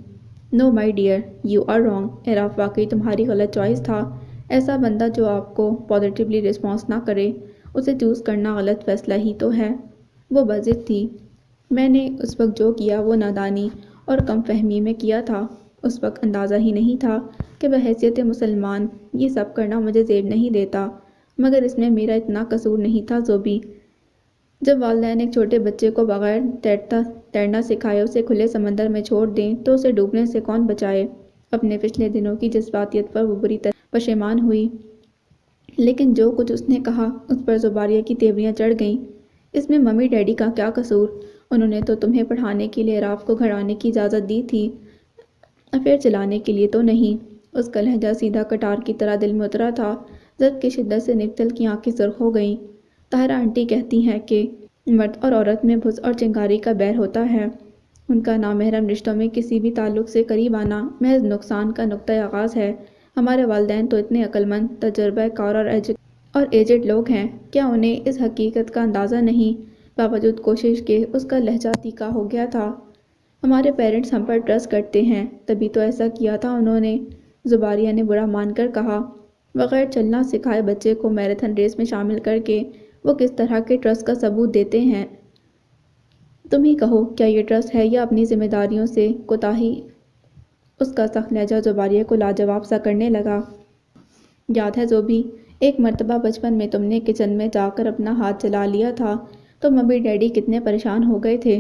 no my dear, you are wrong. Aaraf واقعی تمہاری غلط چوائس تھا۔ ایسا بندہ جو آپ کو پازیٹیولی رسپانس نہ کرے، اسے چوز کرنا غلط فیصلہ ہی تو ہے۔ وہ بضد تھی۔ میں نے اس وقت جو کیا وہ نادانی اور کم فہمی میں کیا تھا۔ اس وقت اندازہ ہی نہیں تھا کہ بحیثیت مسلمان یہ سب کرنا مجھے زیب نہیں دیتا، مگر اس میں میرا اتنا قصور نہیں تھا زوبی۔ جب والدین ایک چھوٹے بچے کو بغیر تیرنا سکھائے اسے کھلے سمندر میں چھوڑ دیں تو اسے ڈوبنے سے کون بچائے؟ اپنے پچھلے دنوں کی جذباتیت پر وہ بری طرح پشیمان ہوئی، لیکن جو کچھ اس نے کہا اس پر زباریہ کی تیوریاں چڑھ گئیں۔ اس میں ممی ڈیڈی کا کیا قصور؟ انہوں نے تو تمہیں پڑھانے کے لیے اعراف کو گھر آنے کی اجازت دی تھی، افیئر چلانے کے لیے تو نہیں۔ اس کا لہجہ سیدھا کٹار کی طرح دل میں اترا تھا۔ ضد کی شدت سے نکتل کی آنکھیں سرخ ہو گئیں۔ طاہرہ آنٹی کہتی ہیں کہ مرد اور عورت میں بھس اور چنگاری کا بیر ہوتا ہے۔ ان کا نامحرم رشتوں میں کسی بھی تعلق سے قریب آنا محض نقصان کا نقطۂ آغاز ہے۔ ہمارے والدین تو اتنے عقل مند، تجربہ کار اور ایجڈ لوگ ہیں، کیا انہیں اس حقیقت کا اندازہ نہیں؟ باوجود کوشش کے اس کا لہجہ تیکھا ہو گیا تھا۔ ہمارے پیرنٹس ہم پر ٹرسٹ کرتے ہیں، تبھی تو ایسا کیا تھا انہوں نے، زباریہ نے برا مان کر کہا۔ بغیر چلنا سکھائے بچے کو میراتھن ریس میں شامل کر کے وہ کس طرح کے ٹرسٹ کا ثبوت دیتے ہیں؟ تم ہی کہو، کیا یہ ٹرسٹ ہے یا اپنی ذمہ داریوں سے کوتاہی؟ اس کا سخت لہجہ زباریہ کو لاجواب سا کرنے لگا۔ یاد ہے زوبی، ایک مرتبہ بچپن میں تم نے کچن میں جا کر اپنا ہاتھ جلا لیا تھا تو ممی ڈیڈی کتنے پریشان ہو گئے تھے،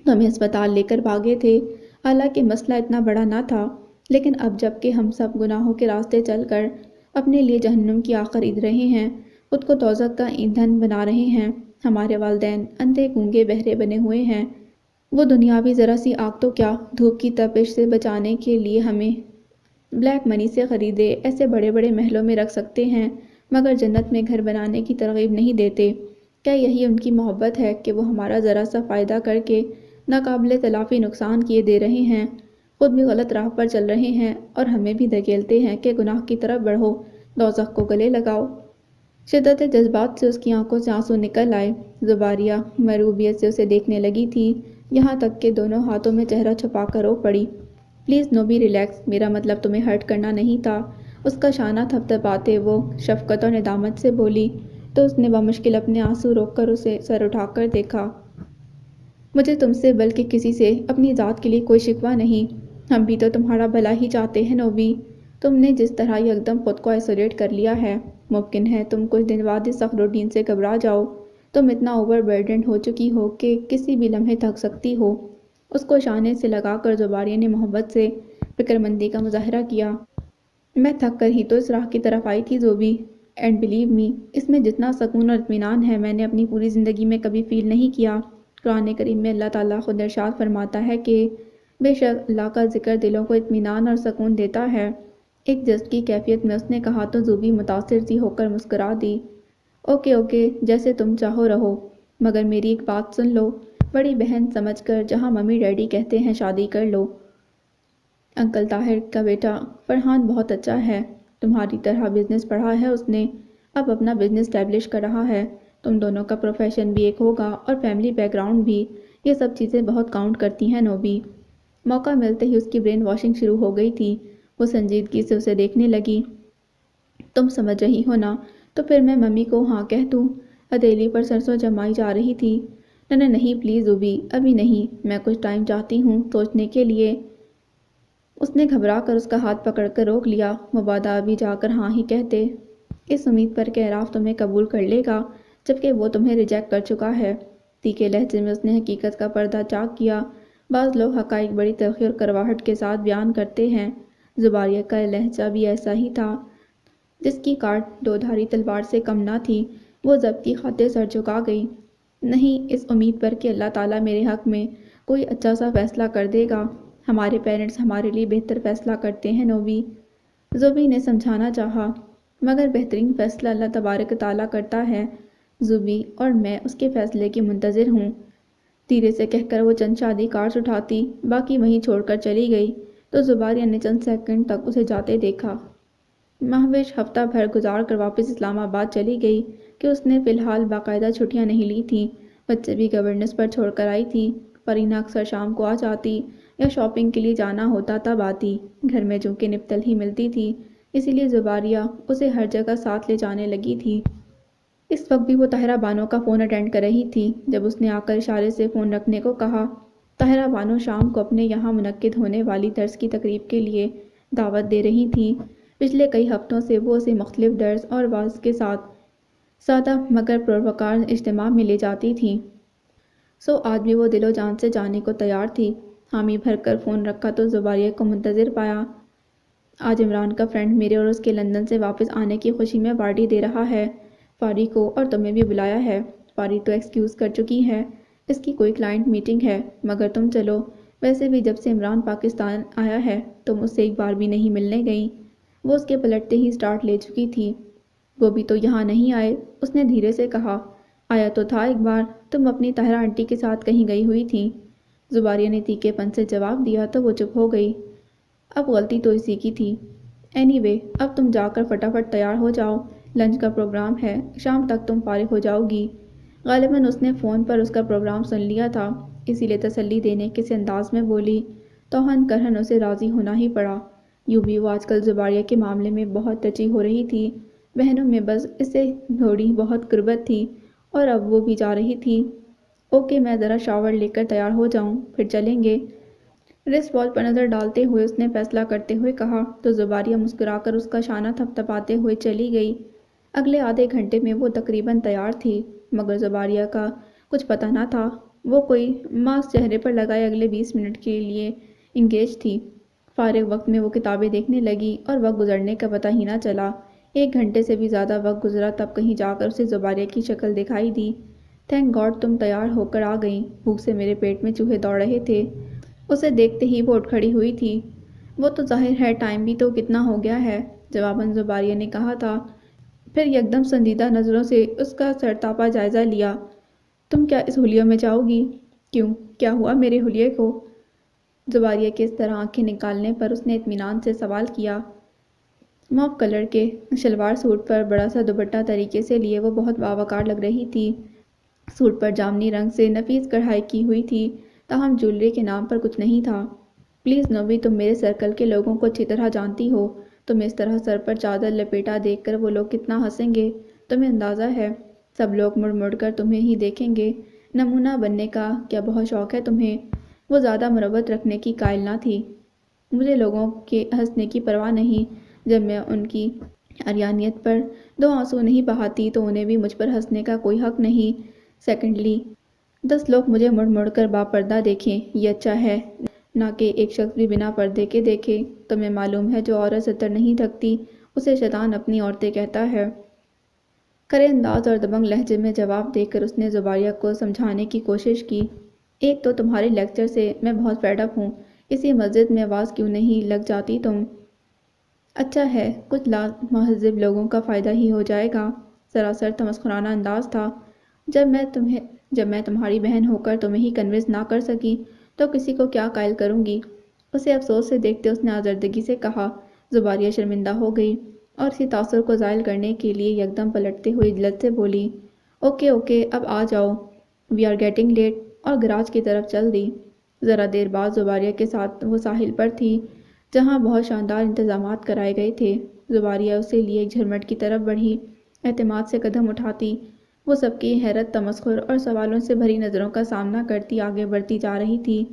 تمہیں ہسپتال لے کر بھاگے تھے۔ حالانکہ مسئلہ اتنا بڑا نہ تھا، لیکن اب جب کہ ہم سب گناہوں کے راستے چل کر اپنے لیے جہنم کی آگ خرید رہے ہیں، خود کو دوزخ کا ایندھن بنا رہے ہیں، ہمارے والدین اندھے گونگے بہرے بنے ہوئے ہیں۔ وہ دنیاوی ذرا سی آگ تو کیا، دھوپ کی تپش سے بچانے کے لیے ہمیں بلیک منی سے خریدے ایسے بڑے بڑے محلوں میں رکھ سکتے ہیں، مگر جنت میں گھر بنانے کی ترغیب نہیں دیتے۔ کیا یہی ان کی محبت ہے کہ وہ ہمارا ذرا سا فائدہ کر کے ناقابل تلافی نقصان کیے دے رہے ہیں، خود بھی غلط راہ پر چل رہے ہیں اور ہمیں بھی دھکیلتے ہیں کہ گناہ کی طرف بڑھو، دوزخ کو گلے لگاؤ؟ شدت جذبات سے اس کی آنکھوں سے آنسو نکل آئے۔ زباریہ مرعوبیت سے اسے دیکھنے لگی تھی، یہاں تک کہ دونوں ہاتھوں میں چہرہ چھپا کر رو پڑی۔ پلیز نوبی ریلیکس، میرا مطلب تمہیں ہرٹ کرنا نہیں تھا۔ اس کا شانہ تھپتھپاتے وہ شفقت اور ندامت سے بولی تو اس نے بمشکل اپنے آنسو روک کر اسے سر اٹھا کر دیکھا۔ مجھے تم سے بلکہ کسی سے اپنی ذات کے لیے کوئی شکوہ نہیں، ہم بھی تو تمہارا بھلا ہی چاہتے ہیں نوبی۔ تم نے جس طرح یکدم خود کو آئسولیٹ کر لیا ہے، ممکن ہے تم کچھ دن بعد اس سخت روٹین سے گھبرا جاؤ۔ تم اتنا اوور برڈنڈ ہو چکی ہو کہ کسی بھی لمحے تھک سکتی ہو۔ اس کو شانے سے لگا کر زباریہ نے محبت سے فکرمندی کا مظاہرہ کیا۔ میں تھک کر ہی تو اس راہ کی طرف آئی تھی زوبی، اینڈ بلیو می، اس میں جتنا سکون اور اطمینان ہے میں نے اپنی پوری زندگی میں کبھی فیل نہیں کیا۔ قرآن کریم میں اللہ تعالیٰ خود ارشاد فرماتا ہے کہ بے شک اللہ کا ذکر دلوں کو اطمینان اور سکون دیتا ہے۔ ایک جذب کی کیفیت میں اس نے کہا تو زوبی متاثر سی ہو کر مسکرا دی۔ اوکے اوکے، جیسے تم چاہو رہو، مگر میری ایک بات سن لو، بڑی بہن سمجھ کر جہاں ممی ڈیڈی کہتے ہیں شادی کر لو۔ انکل طاہر کا بیٹا فرحان بہت اچھا ہے، تمہاری طرح بزنس پڑھا ہے اس نے، اب اپنا بزنس اسٹیبلش کر رہا ہے، تم دونوں کا پروفیشن بھی ایک ہوگا اور فیملی بیک گراؤنڈ بھی، یہ سب چیزیں بہت کاؤنٹ کرتی ہیں نوبی۔ موقع ملتے ہی اس کی برین واشنگ شروع ہو گئی تھی۔ وہ سنجیدگی سے اسے دیکھنے لگی۔ تم سمجھ رہی ہو نا؟ تو پھر میں ممی کو ہاں کہہ دوں؟ ہتھیلی پر سرسوں جمائی جا رہی تھی۔ نہیں پلیز زوبی، ابھی نہیں، میں کچھ ٹائم چاہتی ہوں سوچنے کے لیے۔ اس نے گھبرا کر اس کا ہاتھ پکڑ کر روک لیا۔ مبادا ابھی جا کر ہاں ہی کہتے، اس امید پر کہ اعراف تمہیں قبول کر لے گا جبکہ وہ تمہیں ریجیکٹ کر چکا ہے۔ تیکھے لہجے میں اس نے حقیقت کا پردہ چاک کیا۔ بعض لوگ حقائق بڑی تلخی اور کرواہٹ کے ساتھ بیان کرتے ہیں، زباریہ کا لہجہ بھی ایسا ہی تھا۔ جس کی کاٹ دودھاری تلوار سے کم نہ تھی، وہ ضبط کی خاطر سر جھکا گئی۔ نہیں، اس امید پر کہ اللہ تعالیٰ میرے حق میں کوئی اچھا سا فیصلہ کر دے گا۔ ہمارے پیرنٹس ہمارے لیے بہتر فیصلہ کرتے ہیں نوبی، زوبی نے سمجھانا چاہا، مگر بہترین فیصلہ اللہ تبارک تعالیٰ کرتا ہے زوبی، اور میں اس کے فیصلے کی منتظر ہوں۔ دھیرے سے کہہ کر وہ چند شادی کارڈز اٹھاتی باقی وہیں چھوڑ کر چلی گئی تو زباریہ نے چند سیکنڈ تک اسے جاتے دیکھا۔ مہوش ہفتہ بھر گزار کر واپس اسلام آباد چلی گئی کہ اس نے فی الحال باقاعدہ چھٹیاں نہیں لی تھیں، بچے بھی گورننس پر چھوڑ کر آئی تھی۔ فرینہ اکثر شام کو آ جاتی یا شاپنگ کے لیے جانا ہوتا تب آتی، گھر میں چونکہ نپتل ہی ملتی تھی اسی لیے زباریہ اسے ہر جگہ ساتھ لے جانے لگی تھی۔ اس وقت بھی وہ طاہرہ بانو کا فون اٹینڈ کر رہی تھی جب اس نے آ کر اشارے سے فون رکھنے کو کہا۔ طاہرہ بانو شام کو اپنے یہاں منعقد ہونے والی درس کی تقریب کے لیے دعوت دے رہی تھیں۔ پچھلے کئی ہفتوں سے وہ اسے مختلف درس اور واعظ کے ساتھ سادہ مگر پروقار اجتماع میں لے جاتی تھیں، سو آج بھی وہ دل و جان سے جانے کو تیار تھی۔ حامی بھر کر فون رکھا تو زباریہ کو منتظر پایا۔ آج عمران کا فرینڈ میرے اور اس کے لندن سے واپس آنے کی خوشی میں پارٹی دے رہا ہے، فاری کو اور تمہیں بھی بلایا ہے۔ فاری تو ایکسکیوز کر چکی ہے، اس کی کوئی کلائنٹ میٹنگ ہے، مگر تم چلو۔ ویسے بھی جب سے عمران پاکستان آیا ہے تم اس سے ایک بار بھی نہیں ملنے گئی۔ وہ اس کے پلٹتے ہی سٹارٹ لے چکی تھی۔ وہ بھی تو یہاں نہیں آئے، اس نے دھیرے سے کہا۔ آیا تو تھا ایک بار، تم اپنی طاہرہ آنٹی کے ساتھ کہیں گئی ہوئی تھی۔ زباریہ نے تیکھے پن سے جواب دیا تو وہ چپ ہو گئی۔ اب غلطی تو اسی کی تھی۔ اینی وے، اب تم جا کر فٹافٹ تیار ہو جاؤ، لنچ کا پروگرام ہے، شام تک تم فارغ ہو جاؤ گی۔ غالباً اس نے فون پر اس کا پروگرام سن لیا تھا، اسی لیے تسلی دینے کے سے انداز میں بولی۔ توہن کرہن اسے راضی ہونا ہی پڑا۔ یوں بھی وہ آج کل زباریہ کے معاملے میں بہت ٹچی ہو رہی تھی، بہنوں میں بس اس سے تھوڑی بہت قربت تھی، اور اب وہ بھی جا رہی تھی۔ اوکے، میں ذرا شاور لے کر تیار ہو جاؤں، پھر چلیں گے۔ رسٹ واچ پر نظر ڈالتے ہوئے اس نے فیصلہ کرتے ہوئے کہا تو زباریہ مسکرا کر اس کا شانہ تھپتھپاتے ہوئے چلی گئی۔ اگلے آدھے گھنٹے میں وہ تقریباً تیار تھی، مگر زباریہ کا کچھ پتہ نہ تھا۔ وہ کوئی ماسک چہرے پر لگائے اگلے 20 منٹ کے لیے انگیج تھی۔ فارغ وقت میں وہ کتابیں دیکھنے لگی اور وقت گزرنے کا پتہ ہی نہ چلا۔ 1 گھنٹے سے بھی زیادہ وقت گزرا تب کہیں جا کر اسے زباریہ کی شکل دکھائی دی۔ تھینک گاڈ تم تیار ہو کر آ گئیں، بھوک سے میرے پیٹ میں چوہے دوڑ رہے تھے۔ اسے دیکھتے ہی وہ اٹھ کھڑی ہوئی تھی۔ وہ تو ظاہر ہے ٹائم بھی تو کتنا ہو گیا ہے، جواباً زباریہ نے کہا تھا، پھر یکدم سنجیدہ نظروں سے اس کا سرتاپا جائزہ لیا۔ تم کیا اس حلیوں میں جاؤ گی؟ کیوں، کیا ہوا میرے حلیے کو؟ زباریہ کے اس طرح آنکھیں نکالنے پر اس نے اطمینان سے سوال کیا۔ موف کلر کے شلوار سوٹ پر بڑا سا دوپٹہ طریقے سے لیے وہ بہت باوقار لگ رہی تھی۔ سوٹ پر جامنی رنگ سے نفیس کڑھائی کی ہوئی تھی، تاہم جویلری کے نام پر کچھ نہیں تھا۔ پلیز نوبی، تم میرے سرکل کے لوگوں کو اچھی طرح جانتی ہو، تمہیں اس طرح سر پر چادر لپیٹا دیکھ کر وہ لوگ کتنا ہنسیں گے، تمہیں اندازہ ہے؟ سب لوگ مڑ مڑ کر تمہیں ہی دیکھیں گے۔ نمونہ بننے کا کیا بہت شوق ہے تمہیں؟ وہ زیادہ مروت رکھنے کی قائل نہ تھی۔ مجھے لوگوں کے ہنسنے کی پرواہ نہیں، جب میں ان کی عریانیت پر 2 آنسو نہیں بہاتی تو انہیں بھی مجھ پر ہنسنے کا کوئی حق نہیں۔ سیکنڈلی، 10 لوگ مجھے مڑ مڑ کر باپردہ دیکھیں، یہ اچھا ہے، نہ کہ ایک شخص بھی بنا پردے کے دیکھے۔ تمہیں معلوم ہے جو عورت ستر نہیں ڈھکتی اسے شیطان اپنی عورتیں کہتا ہے۔ کرے انداز اور دبنگ لہجے میں جواب دے کر اس نے زباریہ کو سمجھانے کی کوشش کی۔ ایک تو تمہارے لیکچر سے میں بہت فیڈ اپ ہوں، اسی مسجد میں واعظ کیوں نہیں لگ جاتی تم؟ اچھا ہے، کچھ لا مہذب لوگوں کا فائدہ ہی ہو جائے گا۔ سراسر تمسخرانہ انداز تھا۔ جب میں تمہاری بہن ہو کر تمہیں ہی کنونس نہ کر سکی تو کسی کو کیا قائل کروں گی؟ اسے افسوس سے دیکھتے اس نے آزردگی سے کہا۔ زباریہ شرمندہ ہو گئی اور اسی تاثر کو زائل کرنے کے لیے یکدم پلٹتے ہوئے جلد سے بولی، اوکے اوکے، اب آ جاؤ، وی آر گیٹنگ لیٹ، اور گراج کی طرف چل دی۔ ذرا دیر بعد زباریہ کے ساتھ وہ ساحل پر تھی، جہاں بہت شاندار انتظامات کرائے گئے تھے۔ زباریہ اسے لیے ایک جھرمٹ کی طرف بڑھی، اعتماد سے قدم اٹھاتی وہ سب کی حیرت، تمسخر اور سوالوں سے بھری نظروں کا سامنا کرتی آگے بڑھتی جا رہی تھی۔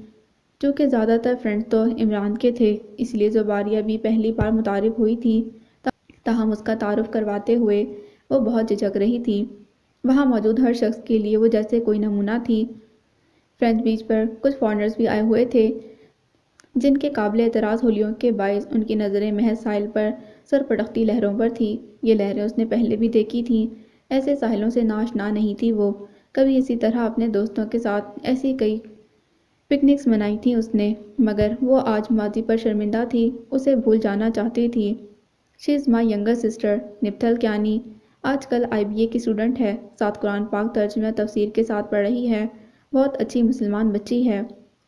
چونکہ زیادہ تر فرینڈز تو عمران کے تھے، اس لیے زباریہ بھی پہلی بار متعارف ہوئی تھی، تاہم اس کا تعارف کرواتے ہوئے وہ بہت جھجک رہی تھی۔ وہاں موجود ہر شخص کے لیے وہ جیسے کوئی نمونہ تھی۔ فرینچ بیچ پر کچھ فارنرز بھی آئے ہوئے تھے، جن کے قابل اعتراض حلیوں کے باعث ان کی نظریں محض ساحل پر سر پٹکتی لہروں پر تھی۔ یہ لہریں اس نے پہلے بھی دیکھی تھیں، ایسے ساحلوں سے ناشنا نہیں تھی وہ۔ کبھی اسی طرح اپنے دوستوں کے ساتھ ایسی کئی پکنکس منائی تھیں اس نے، مگر وہ آج ماضی پر شرمندہ تھی، اسے بھول جانا چاہتی تھی۔ شی از مائی ینگر سسٹر، نپتھل کیانی آج کل IBA کی اسٹوڈنٹ ہے، ساتھ قرآن پاک ترجمہ تفسیر کے ساتھ پڑھ رہی ہے، بہت اچھی مسلمان بچی ہے۔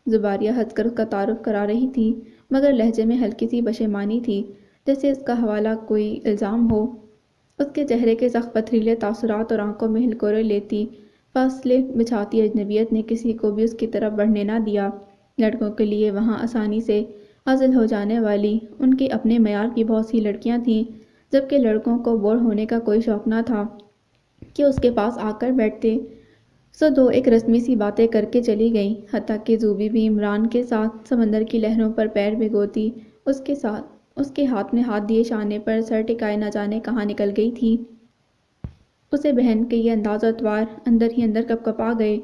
زباریہ ہنس کر اس کا تعارف کرا رہی تھی، مگر لہجے میں ہلکی سی پشیمانی تھی، جیسے اس کا حوالہ کوئی الزام ہو۔ اس کے چہرے کے سخت پتھریلے تاثرات اور آنکھوں میں ہلکورے لیتی فاصلے بچھاتی اجنبیت نے کسی کو بھی اس کی طرف بڑھنے نہ دیا۔ لڑکوں کے لیے وہاں آسانی سے حاصل ہو جانے والی ان کے اپنے معیار کی بہت سی لڑکیاں تھیں، جبکہ لڑکوں کو بور ہونے کا کوئی شوق نہ تھا کہ اس کے پاس آ کر بیٹھتے۔ سو دو ایک رسمی سی باتیں کر کے چلی گئیں، حتیٰ کہ زوبی بھی عمران کے ساتھ سمندر کی لہروں پر پیر بھگوتی اس کے ہاتھ میں ہاتھ دیے شانے پر سر ٹکائے نہ جانے کہاں نکل گئی تھی۔ اسے بہن کے یہ انداز و اطوار اندر ہی اندر کپکپا گئے۔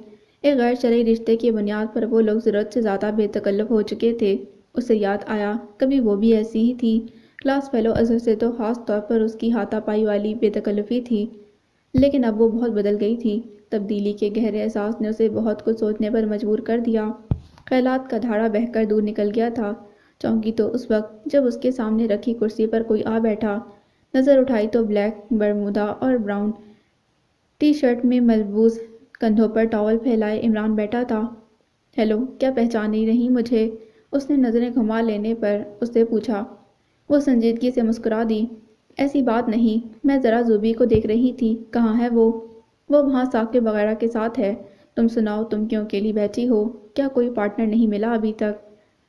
ایک غیر شرعی رشتے کی بنیاد پر وہ لوگ ضرورت سے زیادہ بے تکلف ہو چکے تھے۔ اسے یاد آیا کبھی وہ بھی ایسی ہی تھی۔ کلاس فیلو اظہر سے تو خاص طور پر اس کی ہاتھا پائی والی بے تکلفی تھی، لیکن اب وہ بہت بدل گئی تھی۔ تبدیلی کے گہرے احساس نے اسے بہت کچھ سوچنے پر مجبور کر دیا۔ خیالات کا دھارا بہہ کر دور نکل گیا تھا۔ چونکی تو اس وقت جب اس کے سامنے رکھی کرسی پر کوئی آ بیٹھا، نظر اٹھائی تو بلیک برمودا اور براؤن ٹی شرٹ میں ملبوس، کندھوں پر ٹاول پھیلائے عمران بیٹھا تھا۔ ہیلو، کیا پہچان نہیں رہی مجھے؟ اس نے نظریں گھما لینے پر اس سے پوچھا۔ وہ سنجیدگی سے مسکرا دی۔ ایسی بات نہیں، میں ذرا زوبی کو دیکھ رہی تھی۔ کہاں ہے وہ؟ وہ وہاں ثاقب وغیرہ کے ساتھ ہے۔ تم سناؤ، تم کیوں اکیلی بیٹھی ہو؟ کیا کوئی پارٹنر نہیں ملا ابھی تک؟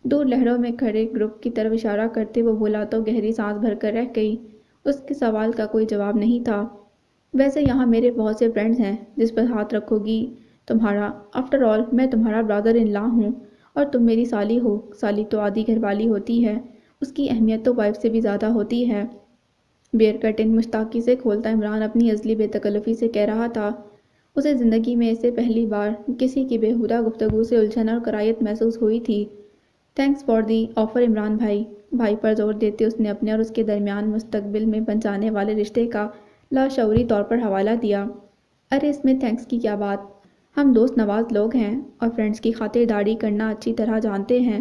دور لہروں میں کھڑے گروپ کی طرف اشارہ کرتے وہ بولا تو گہری سانس بھر کر رہ گئی۔ اس کے سوال کا کوئی جواب نہیں تھا۔ ویسے یہاں میرے بہت سے فرینڈز ہیں جس پر ہاتھ رکھو گی تمہارا۔ آفٹر آل میں تمہارا برادر ان لا ہوں اور تم میری سالی ہو۔ سالی تو آدھی گھر والی ہوتی ہے، اس کی اہمیت تو وائف سے بھی زیادہ ہوتی ہے۔ بیئر کرٹن مشتاقی سے کھولتا عمران اپنی ازلی بے تکلفی سے کہہ رہا تھا۔ اسے زندگی میں اسے پہلی بار کسی کی بیہودہ گفتگو سے الجھن اور کراہیت محسوس ہوئی تھی۔ Thanks for the offer Imran بھائی پر زور دیتے اس نے اپنے اور اس کے درمیان مستقبل میں بن جانے والے رشتے کا لاشعوری طور پر حوالہ دیا۔ ارے اس میں تھینکس کی کیا بات؟ ہم دوست نواز لوگ ہیں اور فرینڈز کی خاطرداری کرنا اچھی طرح جانتے ہیں۔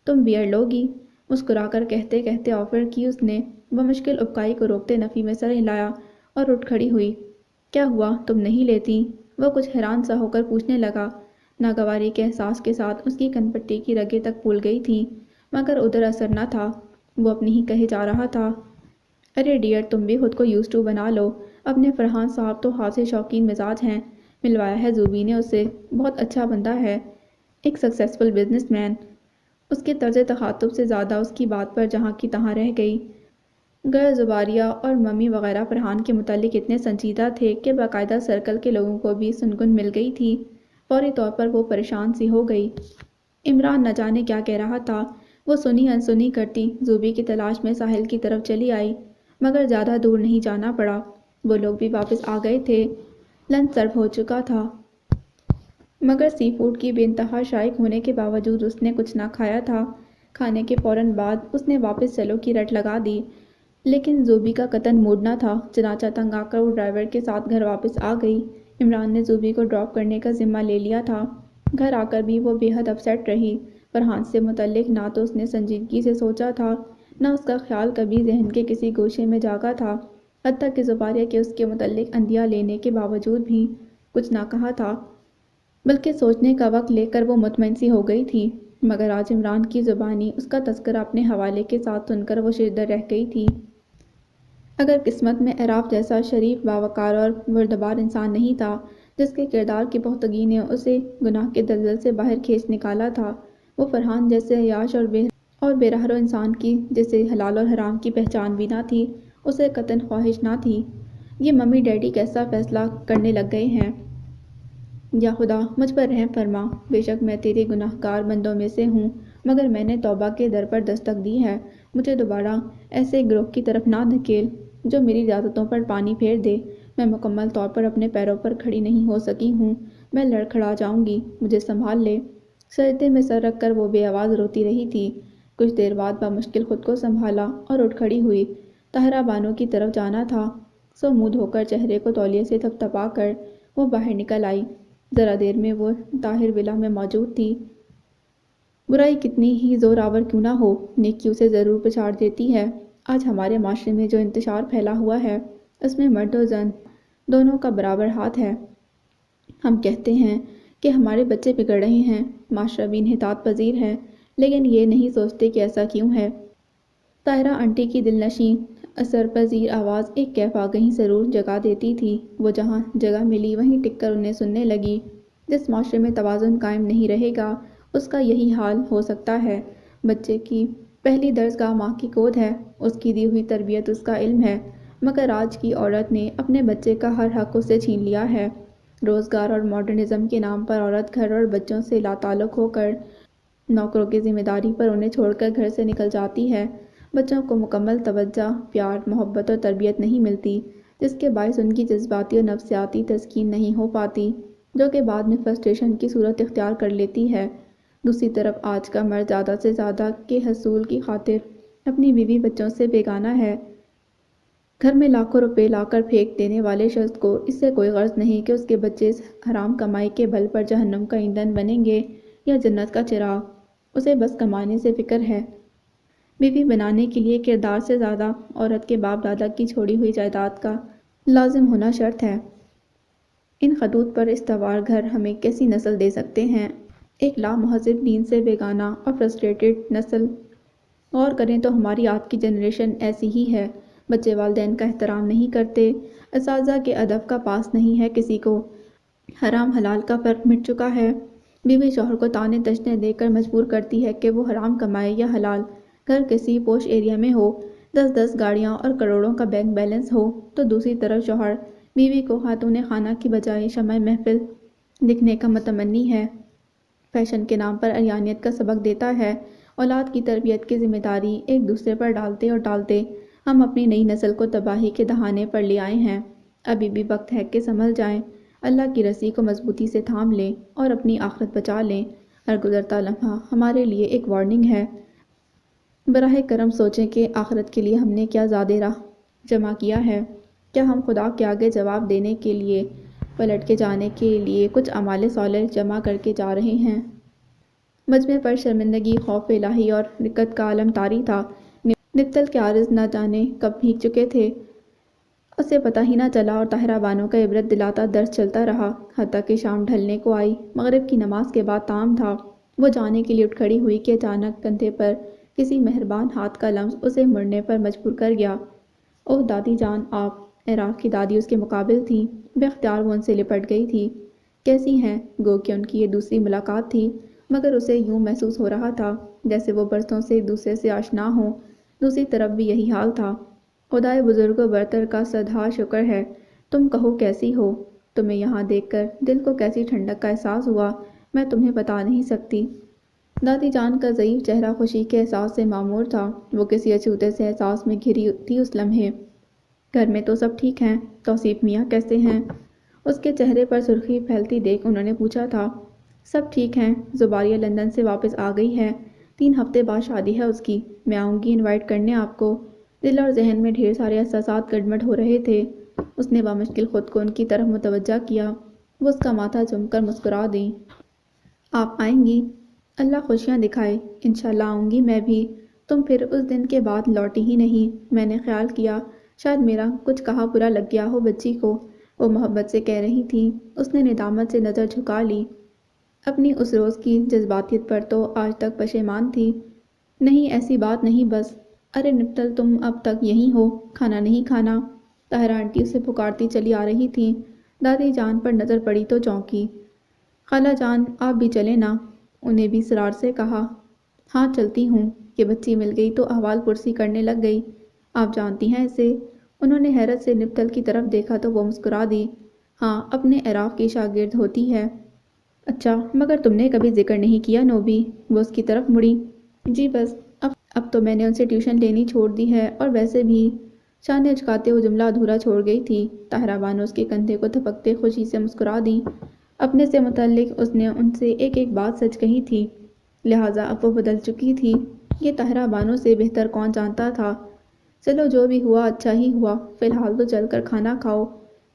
تم بیئر لوگی؟ مسکرا کر کہتے کہتے آفر کی اس نے بمشکل ابکائی کو روکتے نفی میں سر ہلایا اور اٹھ کھڑی ہوئی۔ کیا ہوا، تم نہیں لیتی؟ وہ کچھ حیران سا ہو کر پوچھنے لگا۔ ناگواری کے احساس کے ساتھ اس کی کن پٹی کی رگیں تک پھول گئی تھیں، مگر ادھر اثر نہ تھا۔ وہ اپنی ہی کہے جا رہا تھا۔ ارے ڈیئر، تم بھی خود کو یوزڈ ٹو بنا لو۔ اپنے فرحان صاحب تو خاصے شوقین مزاج ہیں، ملوایا ہے زوبی نے اسے۔ بہت اچھا بندہ ہے، ایک سکسیسفل بزنس مین۔ اس کے طرز تخاطب سے زیادہ اس کی بات پر جہاں کی تہاں رہ گئی۔ گر زباریہ اور ممی وغیرہ فرحان کے متعلق اتنے سنجیدہ تھے کہ باقاعدہ سرکل کے لوگوں کو بھی سنگن مل گئی تھی۔ فوری طور پر وہ پریشان سی ہو گئی۔ عمران نہ جانے کیا کہہ رہا تھا، وہ سنی انسنی کرتی زوبی کی تلاش میں ساحل کی طرف چلی آئی، مگر زیادہ دور نہیں جانا پڑا۔ وہ لوگ بھی واپس آ گئے تھے۔ لنچ سرو ہو چکا تھا، مگر سی فوڈ کی بے انتہا شائق ہونے کے باوجود اس نے کچھ نہ کھایا تھا۔ کھانے کے فوراً بعد اس نے واپس چلو کی رٹ لگا دی، لیکن زوبی کا قطعاً موڈ نہ تھا، چنانچہ تنگ آ کر وہ ڈرائیور کے ساتھ گھر واپس آ گئی۔ عمران نے زوبی کو ڈراپ کرنے کا ذمہ لے لیا تھا۔ گھر آ کر بھی وہ بے حد اپسیٹ رہی۔ فرحان سے متعلق نہ تو اس نے سنجیدگی سے سوچا تھا، نہ اس کا خیال کبھی ذہن کے کسی گوشے میں جاگا تھا، حتیٰ کہ زباریہ کے اس کے متعلق عندیہ لینے کے باوجود بھی کچھ نہ کہا تھا، بلکہ سوچنے کا وقت لے کر وہ مطمئن سی ہو گئی تھی۔ مگر آج عمران کی زبانی اس کا تذکرہ اپنے حوالے کے ساتھ سن کر وہ ششدر رہ گئی تھی۔ اگر قسمت میں عراف جیسا شریف، باوقار اور بردبار انسان نہیں تھا، جس کے کردار کی پختگی نے اسے گناہ کے دلدل سے باہر کھینچ نکالا تھا، وہ فرحان جیسے عیاش اور بے راہ رو انسان کی، جسے حلال اور حرام کی پہچان بھی نہ تھی، اسے قطعاً خواہش نہ تھی۔ یہ ممی ڈیڈی کیسا فیصلہ کرنے لگ گئے ہیں؟ یا خدا مجھ پر رحم فرما، بے شک میں تیرے گناہ گار بندوں میں سے ہوں، مگر میں نے توبہ کے در پر دستک دی ہے۔ مجھے دوبارہ ایسے گروہ کی طرف نہ دھکیل جو میری عادتوں پر پانی پھیر دے۔ میں مکمل طور پر اپنے پیروں پر کھڑی نہیں ہو سکی ہوں، میں لڑکھڑا جاؤں گی، مجھے سنبھال لے۔ سجدے میں سر رکھ کر وہ بے آواز روتی رہی تھی۔ کچھ دیر بعد بمشکل خود کو سنبھالا اور اٹھ کھڑی ہوئی۔ طاہرہ بانو کی طرف جانا تھا، سو منہ دھو کر چہرے کو تولیے سے تھپ تھپا کر وہ باہر نکل آئی۔ ذرا دیر میں وہ طاہر ولا میں موجود تھی۔ برائی کتنی ہی زور آور کیوں نہ ہو، نیکی اسے ضرور پچھاڑ دیتی ہے۔ آج ہمارے معاشرے میں جو انتشار پھیلا ہوا ہے، اس میں مرد و زن دونوں کا برابر ہاتھ ہے۔ ہم کہتے ہیں کہ ہمارے بچے بگڑ رہے ہیں، معاشرہ بھی انحطاط پذیر ہے، لیکن یہ نہیں سوچتے کہ ایسا کیوں ہے۔ طاہرہ آنٹی کی دلنشیں اثر پذیر آواز ایک کیف آگہی ضرور جگا دیتی تھی۔ وہ جہاں جگہ ملی وہیں ٹک کر انہیں سننے لگی۔ جس معاشرے میں توازن قائم نہیں رہے گا، اس کا یہی حال ہو سکتا ہے۔ بچے کی پہلی درسگاہ ماں کی گود ہے، اس کی دی ہوئی تربیت اس کا علم ہے، مگر آج کی عورت نے اپنے بچے کا ہر حق اس سے چھین لیا ہے۔ روزگار اور ماڈرنزم کے نام پر عورت گھر اور بچوں سے لاتعلق ہو کر نوکروں کی ذمہ داری پر انہیں چھوڑ کر گھر سے نکل جاتی ہے۔ بچوں کو مکمل توجہ، پیار، محبت اور تربیت نہیں ملتی، جس کے باعث ان کی جذباتی اور نفسیاتی تسکین نہیں ہو پاتی، جو کہ بعد میں فرسٹریشن کی صورت اختیار کر لیتی ہے۔ دوسری طرف آج کا مرد زیادہ سے زیادہ کے حصول کی خاطر اپنی بیوی بچوں سے بیگانہ ہے۔ گھر میں لاکھوں روپے لا کر پھینک دینے والے شخص کو اس سے کوئی غرض نہیں کہ اس کے بچے اس حرام کمائی کے بل پر جہنم کا ایندھن بنیں گے یا جنت کا چراغ۔ اسے بس کمانے سے فکر ہے۔ بیوی بنانے کے لیے کردار سے زیادہ عورت کے باپ دادا کی چھوڑی ہوئی جائیداد کا لازم ہونا شرط ہے۔ ان خطوط پر استوار گھر ہمیں کیسی نسل دے سکتے ہیں؟ ایک لامہذب، دین سے بیگانہ اور فرسٹریٹڈ نسل۔ غور کریں تو ہماری آپ کی جنریشن ایسی ہی ہے۔ بچے والدین کا احترام نہیں کرتے، اساتذہ کے ادب کا پاس نہیں ہے کسی کو، حرام حلال کا فرق مٹ چکا ہے۔ بیوی شوہر کو تانے تشنے دے کر مجبور کرتی ہے کہ وہ حرام کمائے یا حلال۔ گھر کسی پوش ایریا میں ہو، 10 گاڑیاں اور کروڑوں کا بینک بیلنس ہو، تو دوسری طرف شوہر بیوی کو خاتون خانہ کی بجائے شمع محفل دکھنے کا متمنی ہے، فیشن کے نام پر عریانیت کا سبق دیتا ہے۔ اولاد کی تربیت کی ذمہ داری ایک دوسرے پر ڈالتے اور ڈالتے ہم اپنی نئی نسل کو تباہی کے دہانے پر لے آئے ہیں۔ ابھی بھی وقت ہے کہ سنبھل جائیں، اللہ کی رسی کو مضبوطی سے تھام لیں اور اپنی آخرت بچا لیں۔ ہر گزرتا لمحہ ہمارے لیے ایک وارننگ ہے۔ براہ کرم سوچیں کہ آخرت کے لیے ہم نے کیا زاد راہ جمع کیا ہے۔ کیا ہم خدا کے آگے جواب دینے کے لیے پلٹ کے جانے کے لیے کچھ اعمال صالح جمع کر کے جا رہے ہیں؟ مجمع پر شرمندگی، خوف الہی اور رقت کا عالم طاری تھا۔ نپتل کے عارض نہ جانے کب بھیگ چکے تھے، اسے پتہ ہی نہ چلا، اور طاہرہ بانو کا عبرت دلاتا درس چلتا رہا، حتیٰ کہ شام ڈھلنے کو آئی۔ مغرب کی نماز کے بعد طعام تھا۔ وہ جانے کے لیے اٹھ کھڑی ہوئی کہ اچانک کندھے پر کسی مہربان ہاتھ کا لمس اسے مڑنے پر مجبور کر گیا۔ اوہ دادی جان، آپ! عراق کی دادی اس کے مقابل تھیں۔ بے اختیار وہ ان سے لپٹ گئی تھی۔ کیسی ہیں؟ گو کہ ان کی یہ دوسری ملاقات تھی، مگر اسے یوں محسوس ہو رہا تھا جیسے وہ برسوں سے ایک دوسرے سے آشنا ہوں۔ دوسری طرف بھی یہی حال تھا۔ خدائے بزرگ و برتر کا صدہا شکر ہے، تم کہو کیسی ہو؟ تمہیں یہاں دیکھ کر دل کو کیسی ٹھنڈک کا احساس ہوا، میں تمہیں بتا نہیں سکتی۔ دادی جان کا ضعیف چہرہ خوشی کے احساس سے معمور تھا۔ وہ کسی اچھوتے سے احساس میں گھری تھی اس لمحے۔ گھر میں تو سب ٹھیک ہیں؟ توصیف میاں کیسے ہیں؟ اس کے چہرے پر سرخی پھیلتی دیکھ انہوں نے پوچھا تھا۔ سب ٹھیک ہیں، زباریہ لندن سے واپس آ گئی ہے، 3 ہفتے بعد شادی ہے اس کی، میں آؤں گی انوائٹ کرنے آپ کو۔ دل اور ذہن میں ڈھیر سارے احساسات گڈمڈ ہو رہے تھے۔ اس نے بامشکل خود کو ان کی طرف متوجہ کیا۔ وہ اس کا ماتھا چوم کر مسکرا دیں۔ آپ آئیں گی؟ اللہ خوشیاں دکھائے، انشاءاللہ آؤں گی میں بھی۔ تم پھر اس دن کے بعد لوٹی ہی نہیں۔ میں نے خیال کیا شاید میرا کچھ کہا برا لگ گیا ہو بچی کو، وہ محبت سے کہہ رہی تھی۔ اس نے ندامت سے نظر جھکا لی۔ اپنی اس روز کی جذباتیت پر تو آج تک پشیمان تھی۔ نہیں ایسی بات نہیں بس۔ ارے نپتل تم اب تک یہیں ہو، کھانا نہیں کھانا؟ طاہرہ آنٹی اسے پکارتی چلی آ رہی تھیں۔ دادی جان پر نظر پڑی تو چونکی۔ خالہ جان آپ بھی چلیں نا، انہیں بھی اصرار سے کہا۔ ہاں چلتی ہوں، یہ بچی مل گئی تو احوال پرسی کرنے لگ گئی۔ آپ جانتی ہیں اسے؟ انہوں نے حیرت سے نپتل کی طرف دیکھا تو وہ مسکرا دی۔ ہاں اپنے عراق کی شاگرد ہوتی ہے۔ اچھا مگر تم نے کبھی ذکر نہیں کیا نوبی؟ وہ اس کی طرف مڑی۔ جی بس اب تو میں نے ان سے ٹیوشن لینی چھوڑ دی ہے، اور ویسے بھی شانے اچکاتے وہ جملہ ادھورا چھوڑ گئی تھی۔ طاہرہ بانو اس کے کندھے کو تھپکتے خوشی سے مسکرا دی۔ اپنے سے متعلق اس نے ان سے ایک ایک بات سچ کہی تھی، لہٰذا اب وہ بدل چکی تھی۔ یہ طاہرہ بانو سے بہتر کون جانتا تھا؟ چلو جو بھی ہوا اچھا ہی ہوا، فی الحال تو چل کر کھانا کھاؤ۔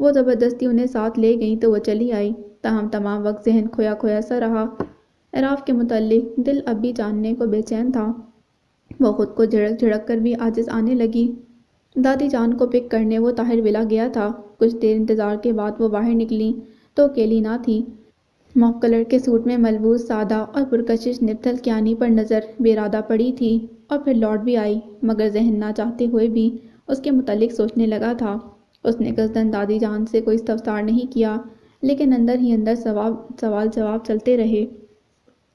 وہ زبردستی انہیں ساتھ لے گئیں تو وہ چلی آئی، تاہم تمام وقت ذہن کھویا کھویا سا رہا۔ عراف کے متعلق دل اب بھی جاننے کو بے چین تھا۔ وہ خود کو جھڑک جھڑک کر بھی عاجز آنے لگی۔ دادی جان کو پک کرنے وہ طاہر ولا گیا تھا۔ کچھ دیر انتظار کے بعد وہ باہر نکلیں تو اکیلی نہ تھی۔ موف کلر کے سوٹ میں ملبوس سادہ اور پرکشش نپتل کیانی پر نظر بے ارادہ پڑی تھی اور پھر لوٹ بھی آئی، مگر ذہن نہ چاہتے ہوئے بھی اس کے متعلق سوچنے لگا تھا۔ اس نے قصداً دادی جان سے کوئی استفسار نہیں کیا، لیکن اندر ہی اندر سوال جواب چلتے رہے۔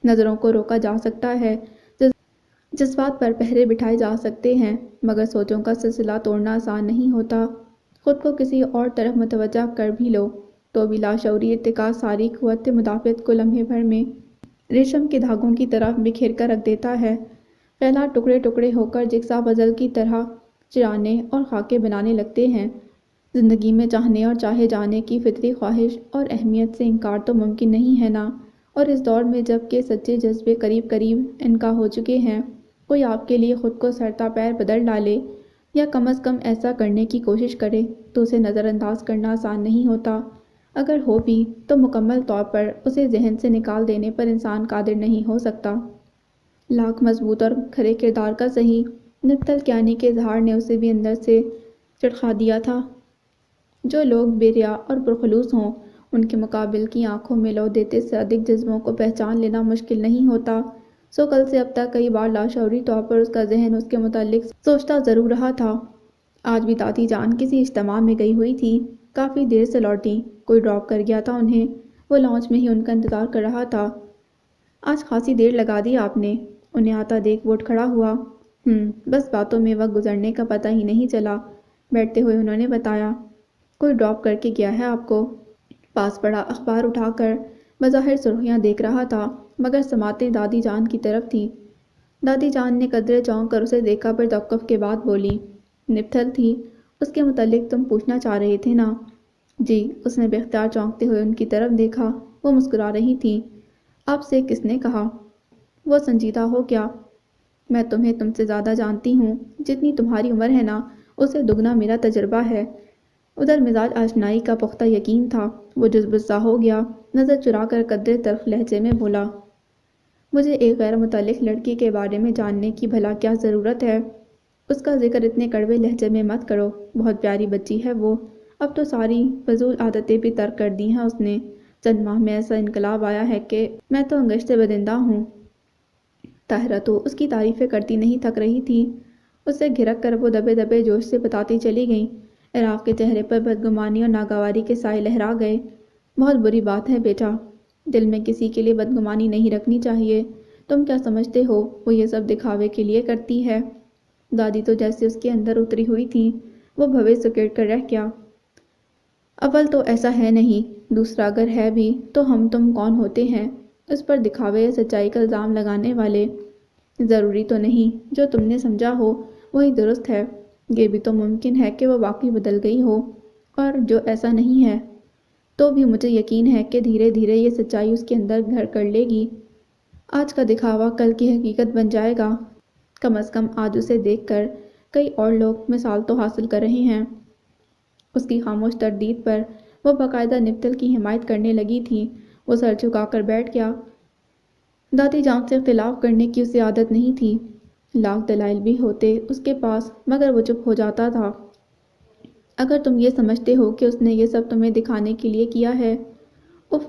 نظروں کو روکا جا سکتا ہے، جذبات پر پہرے بٹھائے جا سکتے ہیں، مگر سوچوں کا سلسلہ توڑنا آسان نہیں ہوتا۔ خود کو کسی اور طرف متوجہ کر بھی لو تو بھی لاشعوری ارتکاز ساری قوت مدافعت کو لمحے بھر میں ریشم کے دھاگوں کی طرح بکھیر کر رکھ دیتا ہے۔ خیالات ٹکڑے ٹکڑے ہو کر جگسا پزل کی طرح چرانے اور خاکے بنانے لگتے ہیں۔ زندگی میں چاہنے اور چاہے جانے کی فطری خواہش اور اہمیت سے انکار تو ممکن نہیں ہے نا، اور اس دور میں جب کہ سچے جذبے قریب قریب انکا ہو چکے ہیں، کوئی آپ کے لیے خود کو سرتا پیر بدل ڈالے یا کم از کم ایسا کرنے کی کوشش کرے تو اسے نظر انداز کرنا آسان نہیں ہوتا۔ اگر ہو بھی تو مکمل طور پر اسے ذہن سے نکال دینے پر انسان قادر نہیں ہو سکتا۔ لاکھ مضبوط اور کھرے کردار کا صحیح نپتل کیانی کے اظہار نے اسے بھی اندر سے چڑھا دیا تھا۔ جو لوگ بے ریا اور پرخلوص ہوں، ان کے مقابل کی آنکھوں میں لو دیتے صادق جذبوں کو پہچان لینا مشکل نہیں ہوتا۔ سو کل سے اب تک کئی بار لاشعوری طور پر اس کا ذہن اس کے متعلق سوچتا ضرور رہا تھا۔ آج بھی دادی جان کسی اجتماع میں گئی ہوئی تھی، کافی دیر سے لوٹیں، کوئی ڈراپ کر گیا تھا انہیں، وہ لاؤنج میں ہی ان کا انتظار کر رہا تھا۔ آج خاصی دیر لگا دی آپ نے، انہیں آتا دیکھ وہ اٹھ کھڑا ہوا۔ بس باتوں میں وقت گزرنے کا پتہ ہی نہیں چلا، بیٹھتے ہوئے انہوں نے بتایا۔ کوئی ڈراپ کر کے گیا ہے آپ کو؟ پاس پڑا اخبار اٹھا کر بظاہر سرخیاں دیکھ رہا تھا، مگر سماعتیں دادی جان کی طرف تھیں۔ دادی جان نے قدرے چونک کر اسے دیکھا، پر توقف کے بعد بولی، نپتل تھی، اس کے متعلق تم پوچھنا چاہ رہے تھے نا؟ جی، اس نے بے اختیار چونکتے ہوئے ان کی طرف دیکھا، وہ مسکرا رہی تھی۔ آپ سے کس نے کہا؟ وہ سنجیدہ ہو گیا۔ میں تمہیں تم سے زیادہ جانتی ہوں، جتنی تمہاری عمر ہے نا، اسے دگنا میرا تجربہ ہے۔ ادھر مزاج آشنائی کا پختہ یقین تھا، وہ جذب سا ہو گیا، نظر چرا کر قدرے تلخ لہجے میں بولا، مجھے ایک غیر متعلق لڑکی کے بارے میں جاننے کی بھلا کیا ضرورت ہے؟ اس کا ذکر اتنے کڑوے لہجے میں مت کرو، بہت پیاری بچی ہے وہ، اب تو ساری فضول عادتیں بھی ترک کر دی ہیں اس نے۔ چند ماہ میں ایسا انقلاب آیا ہے کہ میں تو انگشت بدندہ ہوں۔ طاہرہ تو اس کی تعریفیں کرتی نہیں تھک رہی تھی، اسے گھرک کر وہ دبے دبے جوش سے بتاتی چلی گئیں۔ عراف کے چہرے پر بدگمانی اور ناگواری کے سائے لہرا گئے۔ بہت بری بات ہے بیٹا، دل میں کسی کے لیے بدگمانی نہیں رکھنی چاہیے۔ تم کیا سمجھتے ہو وہ یہ سب دکھاوے کے لیے کرتی ہے؟ دادی تو جیسے اس کے اندر اتری ہوئی تھی، وہ بھویں سکیڑ کر رہ گیا۔ اول تو ایسا ہے نہیں، دوسرا اگر ہے بھی تو ہم تم کون ہوتے ہیں اس پر دکھاوے یا سچائی کا الزام لگانے والے؟ ضروری تو نہیں جو تم نے سمجھا ہو وہی درست ہے، یہ بھی تو ممکن ہے کہ وہ واقعی بدل گئی ہو، اور جو ایسا نہیں ہے تو بھی مجھے یقین ہے کہ دھیرے دھیرے یہ سچائی اس کے اندر گھر کر لے گی۔ آج کا دکھاوا کل کی حقیقت بن جائے گا، کم از کم آج اسے دیکھ کر کئی اور لوگ مثال تو حاصل کر رہے ہیں۔ اس کی خاموش تردید پر وہ باقاعدہ نپتل کی حمایت کرنے لگی تھی۔ وہ سر جھکا کر بیٹھ گیا۔ دادی جان سے اختلاف کرنے کی اسے عادت نہیں تھی، لاکھ دلائل بھی ہوتے اس کے پاس، مگر وہ چپ ہو جاتا تھا۔ اگر تم یہ سمجھتے ہو کہ اس نے یہ سب تمہیں دکھانے کے لیے کیا ہے،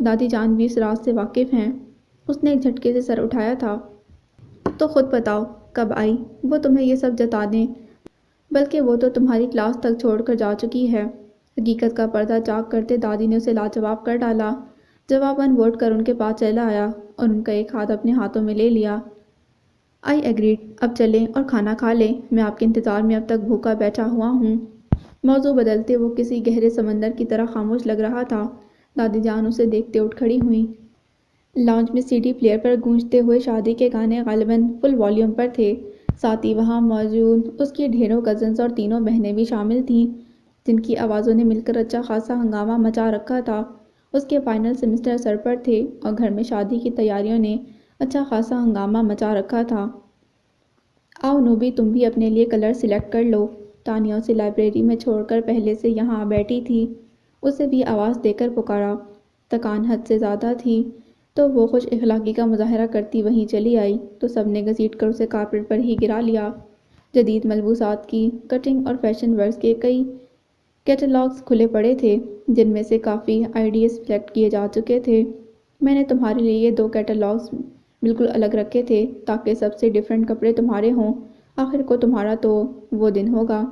دادی جان بھی اس راز سے واقف ہیں۔ اس نے ایک جھٹکے سے سر اٹھایا تھا۔ تو خود بتاؤ کب آئی وہ تمہیں یہ سب جتانے؟ بلکہ وہ تو تمہاری کلاس تک چھوڑ کر جا چکی ہے۔ حقیقت کا پردہ چاک کرتے دادی نے اسے لاجواب کر ڈالا۔ جواباً ووٹ کر ان کے پاس چلا آیا اور ان کا ایک ہاتھ اپنے ہاتھوں میں لے لیا۔ آئی ایگریڈ، اب چلیں اور کھانا کھا لیں، میں آپ کے انتظار میں اب تک بھوکا بیٹھا ہوا ہوں۔ موضوع بدلتے وہ کسی گہرے سمندر کی طرح خاموش لگ رہا تھا۔ دادی جان اسے دیکھتے اٹھ کھڑی ہوئیں۔ لاؤنج میں سی ڈی پلیئر پر گونجتے ہوئے شادی کے گانے غالباً فل والیوم پر تھے، ساتھ ہی وہاں موجود اس کی ڈھیروں کزنز اور تینوں بہنیں بھی شامل تھیں، جن کی آوازوں نے مل کر اچھا خاصا ہنگامہ مچا رکھا تھا۔ اس کے فائنل سیمسٹر سر پر تھے اور گھر میں شادی کی تیاریوں نے اچھا خاصا ہنگامہ مچا رکھا تھا۔ آؤ نوبی، تم بھی اپنے لیے کلر سلیکٹ کر لو۔ تانیہ اسے لائبریری میں چھوڑ کر پہلے سے یہاں آ بیٹھی تھی۔ اسے بھی آواز دے کر پکارا۔ تکان حد سے زیادہ تھی تو وہ خوش اخلاقی کا مظاہرہ کرتی وہیں چلی آئی تو سب نے گھسیٹ کر اسے کارپیٹ پر ہی گرا لیا۔ جدید ملبوسات کی کٹنگ اور فیشن ورز کے کئی کیٹلاگز کھلے پڑے تھے جن میں سے کافی آئیڈیاز سلیکٹ کیے جا چکے تھے۔ میں نے تمہارے لیے یہ 2 کیٹلاگز بالکل الگ رکھے تھے تاکہ سب سے ڈیفرنٹ کپڑے تمہارے ہوں۔ آخر کو تمہارا تو وہ دن ہوگا۔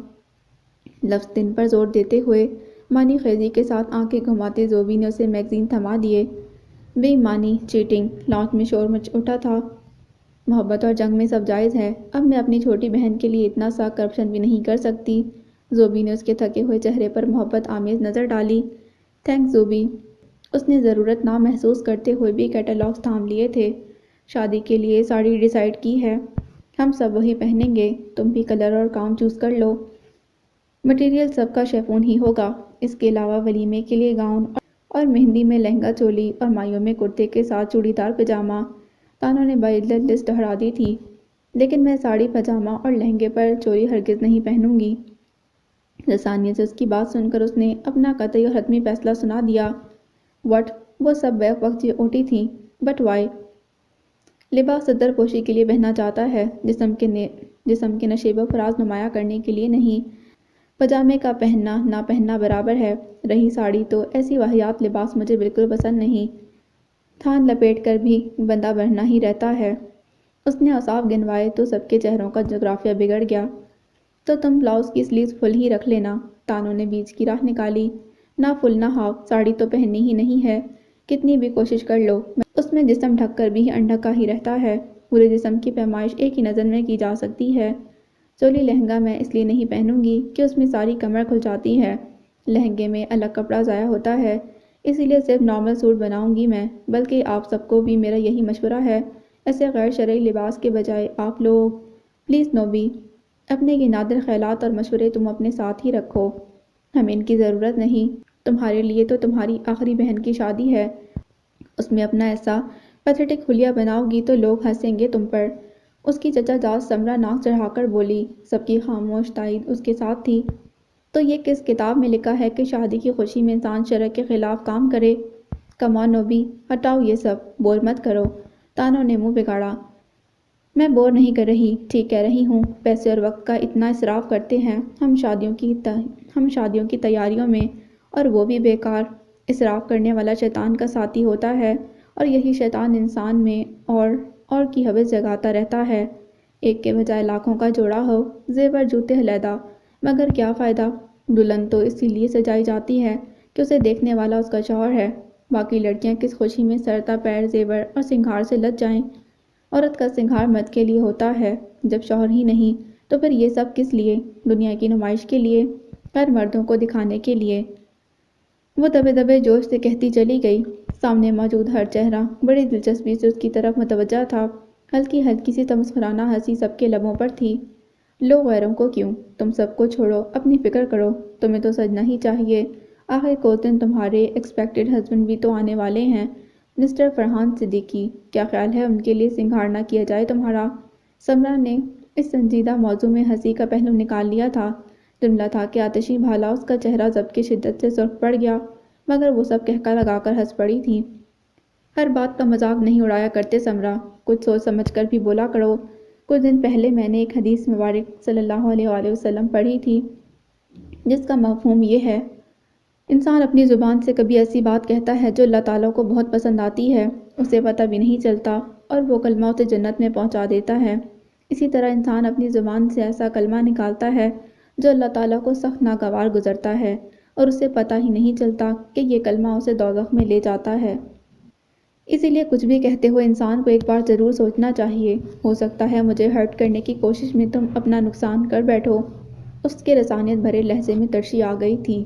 لفظ دن پر زور دیتے ہوئے معنی خیزی کے ساتھ آنکھیں گھماتے زوبی نے اسے میگزین تھما دیے۔ بے ایمانی، چیٹنگ، لاؤنج میں شور مچ اٹھا تھا۔ محبت اور جنگ میں سب جائز ہے۔ اب میں اپنی چھوٹی بہن کے لیے اتنا سا کرپشن بھی نہیں کر سکتی۔ زوبی نے اس کے تھکے ہوئے چہرے پر محبت آمیز نظر ڈالی۔ تھینکس زوبی۔ اس نے ضرورت نہ محسوس کرتے ہوئے بھی کیٹلاگز تھام لیے تھے۔ شادی کے لیے ساڑی ڈیسائیڈ کی ہے۔ ہم سب وہی پہنیں گے۔ تم بھی کلر اور کام چوز کر لو۔ مٹیریل سب کا شیفون ہی ہوگا۔ اس کے علاوہ ولیمے کے لیے گاؤن اور مہندی میں لہنگا چولی اور مائیوں میں کرتے کے ساتھ چوڑی دار پجامہ۔ تانو نے باعزت لسٹ دہرا دی تھی۔ لیکن میں ساڑی، پجامہ اور لہنگے پر چولی ہرگز نہیں پہنوں گی۔ لسانیہ سے اس کی بات سن کر اس نے اپنا قطعی اور حتمی فیصلہ سنا دیا۔ وٹ؟ وہ سب بیک وقت اٹھی تھیں۔ But why? لباس صدر پوشی کے لیے پہنا جاتا ہے، جسم کے نشیب و فراز نمایاں کرنے کے لیے نہیں۔ پجامے کا پہننا نہ پہننا برابر ہے۔ رہی ساڑی تو ایسی واہیات لباس مجھے بالکل پسند نہیں۔ تھان لپیٹ کر بھی بندہ بڑھنا ہی رہتا ہے۔ اس نے اوصاف گنوائے تو سب کے چہروں کا جغرافیہ بگڑ گیا۔ تو تم بلاؤز کی سلیوز فل ہی رکھ لینا۔ تانو نے بیچ کی راہ نکالی۔ نہ فل نہ ہاف، ساڑی تو پہننی ہی نہیں ہے، کتنی بھی کوشش کر لو۔ اس میں جسم ڈھک کر بھی انڈھکا ہی رہتا ہے۔ پورے جسم کی پیمائش ایک ہی نظر میں کی جا سکتی ہے۔ چولی لہنگا میں اس لیے نہیں پہنوں گی کہ اس میں ساری کمر کھل جاتی ہے۔ لہنگے میں الگ کپڑا ضائع ہوتا ہے، اسی لیے صرف نارمل سوٹ بناؤں گی میں۔ بلکہ آپ سب کو بھی میرا یہی مشورہ ہے، ایسے غیر شرعی لباس کے بجائے آپ لوگ پلیز نوبی، اپنے یہ نادر خیالات اور مشورے تم اپنے ساتھ ہی رکھو۔ ہمیں ان کی ضرورت نہیں۔ تمہارے لیے تو تمہاری آخری بہن کی شادی ہے، اس میں اپنا ایسا پیتھیٹک حلیہ بناؤ گی تو لوگ ہنسیں گے تم پر۔ اس کی چچا جاز سمرا ناک چڑھا کر بولی۔ سب کی خاموش تائید اس کے ساتھ تھی۔ تو یہ کس کتاب میں لکھا ہے کہ شادی کی خوشی میں انسان شرع کے خلاف کام کرے؟ کم آن نوبی، ہٹاؤ یہ سب، بور مت کرو۔ تانو نے منہ بگاڑا۔ میں بور نہیں کر رہی، ٹھیک کہہ رہی ہوں۔ پیسے اور وقت کا اتنا اسراف کرتے ہیں ہم شادیوں کی تیاریوں میں، اور وہ بھی بیکار۔ اسراف کرنے والا شیطان کا ساتھی ہوتا ہے، اور یہی شیطان انسان میں اور کی ہوس جگاتا رہتا ہے۔ ایک کے بجائے لاکھوں کا جوڑا ہو، زیور جوتے علیحدہ، مگر کیا فائدہ؟ دلہن تو اسی لیے سجائی جاتی ہے کہ اسے دیکھنے والا اس کا شوہر ہے۔ باقی لڑکیاں کس خوشی میں سر تا پیر زیور اور سنگھار سے لد جائیں۔ عورت کا سنگھار مرد کے لیے ہوتا ہے، جب شوہر ہی نہیں تو پھر یہ سب کس لیے؟ دنیا کی نمائش کے لیے، غیر مردوں کو دکھانے کے لیے۔ وہ دبے دبے جوش سے کہتی چلی گئی۔ سامنے موجود ہر چہرہ بڑی دلچسپی سے اس کی طرف متوجہ تھا۔ ہلکی ہلکی سی تمسخرانہ ہنسی سب کے لبوں پر تھی۔ لو غیروں کو کیوں؟ تم سب کو چھوڑو، اپنی فکر کرو۔ تمہیں تو سجنا ہی چاہیے۔ آخر کو دن تمہارے ایکسپیکٹڈ ہسبینڈ بھی تو آنے والے ہیں۔ مسٹر فرحان صدیقی، کیا خیال ہے ان کے لیے سنگھار نہ کیا جائے تمہارا؟ سمرا نے اس سنجیدہ موضوع میں ہنسی کا پہلو نکال لیا تھا۔ جملہ تھا کہ آتشی بھالا اس کا چہرہ ضبط کی شدت سے سرخ پڑ گیا، مگر وہ سب کہکا لگا کر ہنس پڑی تھی۔ ہر بات کا مذاق نہیں اڑایا کرتے سمرا، کچھ سوچ سمجھ کر بھی بولا کرو۔ کچھ دن پہلے میں نے ایک حدیث مبارک صلی اللہ علیہ وآلہ وسلم پڑھی تھی، جس کا مفہوم یہ ہے: انسان اپنی زبان سے کبھی ایسی بات کہتا ہے جو اللہ تعالیٰ کو بہت پسند آتی ہے، اسے پتہ بھی نہیں چلتا، اور وہ کلمہ اسے جنت میں پہنچا دیتا ہے۔ اسی طرح انسان اپنی زبان سے ایسا کلمہ نکالتا ہے جو اللہ تعالیٰ کو سخت ناگوار گزرتا ہے، اور اسے پتہ ہی نہیں چلتا کہ یہ کلمہ اسے دوزخ میں لے جاتا ہے۔ اسی لیے کچھ بھی کہتے ہوئے انسان کو ایک بار ضرور سوچنا چاہیے۔ ہو سکتا ہے مجھے ہرٹ کرنے کی کوشش میں تم اپنا نقصان کر بیٹھو۔ اس کے رسانیت بھرے لہجے میں ترشی آ گئی تھی۔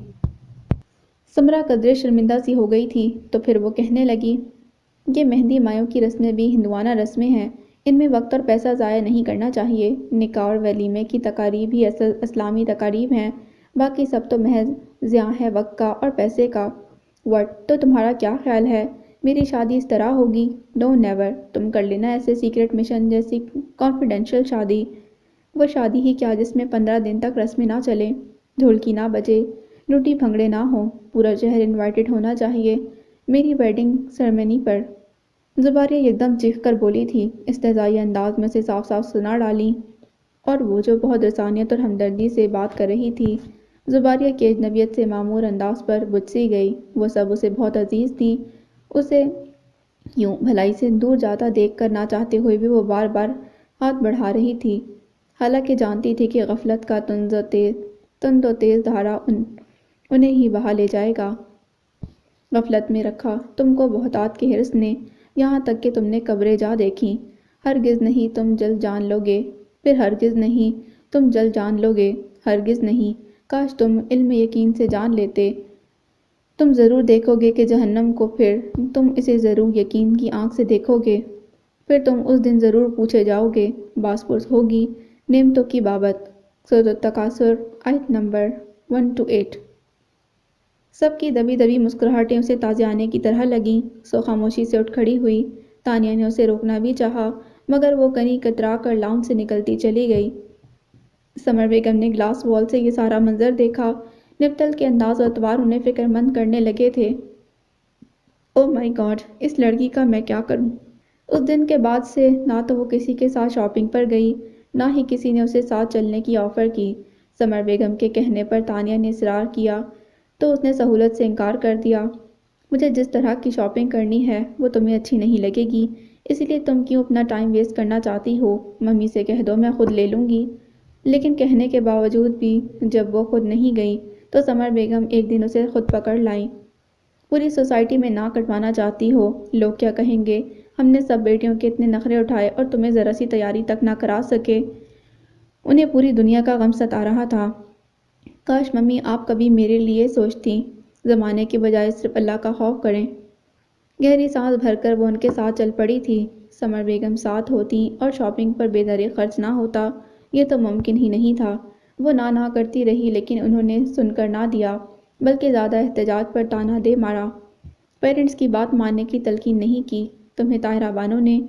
سمرا قدرے شرمندہ سی ہو گئی تھی، تو پھر وہ کہنے لگی، یہ مہندی مایوں کی رسمیں بھی ہندوانہ رسمیں ہیں، ان میں وقت اور پیسہ ضائع نہیں کرنا چاہیے۔ نکاح اور ولیمے کی تقاریب ہی اصل اسلامی تقاریب ہیں، باقی سب تو محض ضیاع ہے وقت کا اور پیسے کا۔ وٹ؟ تو تمہارا کیا خیال ہے میری شادی اس طرح ہوگی؟ نو نیور، تم کر لینا ایسے سیکرٹ مشن جیسی کانفیڈینشیل شادی۔ وہ شادی ہی کیا جس میں 15 دن تک رسمیں نہ چلیں، ڈھولکی نہ بجے، روٹی بھنگڑے نہ ہوں، پورا شہر انوائٹڈ ہونا چاہیے میری ویڈنگ سرمنی پر۔ زباریہ ایک دم چیخ کر بولی تھی، استہزائی انداز میں اسے صاف صاف سنا ڈالی، اور وہ جو بہت رسانیت اور ہمدردی سے بات کر رہی تھی، زباریہ کی اجنبیت سے معمور انداز پر بجھ سی گئی۔ وہ سب اسے بہت عزیز تھی، اسے یوں بھلائی سے دور جاتا دیکھ کر نہ چاہتے ہوئے بھی وہ بار بار ہاتھ بڑھا رہی تھی، حالانکہ جانتی تھی کہ غفلت کا تند و تیز دھارا انہیں ہی بہا لے جائے گا۔ غفلت میں رکھا تم کو بہتات کے حرص نے، یہاں تک کہ تم نے قبریں جا دیکھیں۔ ہرگز نہیں تم جلد جان لو گے، پھر ہرگز نہیں تم جلد جان لو گے، ہرگز نہیں۔ کاش تم علم یقین سے جان لیتے، تم ضرور دیکھو گے کہ جہنم کو، پھر تم اسے ضرور یقین کی آنکھ سے دیکھو گے، پھر تم اس دن ضرور پوچھے جاؤ گے، باس پرس ہوگی نعمتوں کی بابت۔ سورۃ التکاثر آیت نمبر 1-8۔ سب کی دبی دبی مسکراہٹیں اسے تازیانے کی طرح لگیں، سو خاموشی سے اٹھ کھڑی ہوئی۔ تانیہ نے اسے روکنا بھی چاہا، مگر وہ کنی کترا کر لاؤنج سے نکلتی چلی گئی۔ سمر بیگم نے گلاس وال سے یہ سارا منظر دیکھا۔ نپتل کے انداز و اطوار انہیں فکر مند کرنے لگے تھے۔ او مائی گاڈ، اس لڑکی کا میں کیا کروں؟ اس دن کے بعد سے نہ تو وہ کسی کے ساتھ شاپنگ پر گئی، نہ ہی کسی نے اسے ساتھ چلنے کی آفر کی۔ سمر بیگم کے کہنے پر تانیہ نے اصرار کیا تو اس نے سہولت سے انکار کر دیا۔ مجھے جس طرح کی شاپنگ کرنی ہے وہ تمہیں اچھی نہیں لگے گی، اس لیے تم کیوں اپنا ٹائم ویسٹ کرنا چاہتی ہو؟ ممی سے کہہ دو میں خود لے لوں گی۔ لیکن کہنے کے باوجود بھی جب وہ خود نہیں گئی تو سمر بیگم ایک دن اسے خود پکڑ لائیں۔ پوری سوسائٹی میں ناک کٹوانا چاہتی ہو، لوگ کیا کہیں گے؟ ہم نے سب بیٹیوں کے اتنے نخرے اٹھائے اور تمہیں ذرا سی تیاری تک نہ کرا سکے۔ انہیں پوری دنیا کا غم ستا رہا تھا۔ کاش ممی آپ کبھی میرے لیے سوچتیں، زمانے کے بجائے صرف اللہ کا خوف کریں۔ گہری سانس بھر کر وہ ان کے ساتھ چل پڑی تھی۔ سمر بیگم ساتھ ہوتی اور شاپنگ پر بے دریغ خرچ نہ ہوتا، یہ تو ممکن ہی نہیں تھا۔ وہ نہ کرتی رہی لیکن انہوں نے سن کر نہ دیا، بلکہ زیادہ احتجاج پر طعنہ دے مارا۔ پیرنٹس کی بات ماننے کی تلقین نہیں کی، تمہیں طاہرہ بانو نے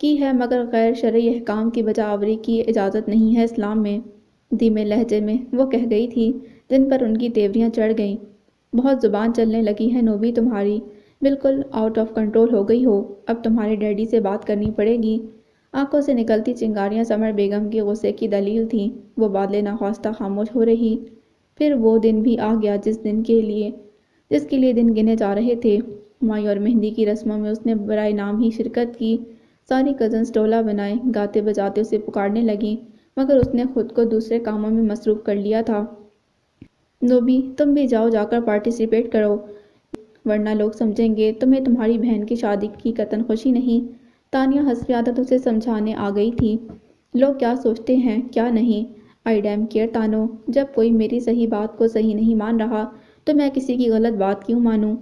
کی ہے، مگر غیر شرعی احکام کی بجا آوری کی اجازت نہیں ہے اسلام میں، دھیمے لہجے میں وہ کہہ گئی تھی، جن پر ان کی تیوریاں چڑھ گئیں۔ بہت زبان چلنے لگی ہے نوبی تمہاری، بالکل آؤٹ آف کنٹرول ہو گئی ہو، اب تمہارے ڈیڈی سے بات کرنی پڑے گی۔ آنکھوں سے نکلتی چنگاریاں سمر بیگم کے غصے کی دلیل تھیں۔ وہ بادلے ناخواستہ خاموش ہو رہی۔ پھر وہ دن بھی آ گیا جس کے لیے دن گنے جا رہے تھے۔ مائی اور مہندی کی رسموں میں اس نے برائے نام ہی شرکت کی۔ ساری کزنز ٹولہ بنائے، گاتے بجاتے اسے پکارنے لگیں، مگر اس نے خود کو دوسرے کاموں میں مصروف کر لیا تھا۔ نوبی تم بھی جاؤ، جا کر پارٹیسپیٹ کرو، ورنہ لوگ سمجھیں گے تمہیں تمہاری بہن کی شادی کی قطعاً خوشی نہیں۔ تانیہ حسب عادت اسے سمجھانے آ گئی تھی، لوگ کیا سوچتے ہیں کیا نہیں، آئی ڈیم کیئر تانو، جب کوئی میری صحیح بات کو صحیح نہیں مان رہا تو میں کسی کی غلط بات کیوں مانوں؟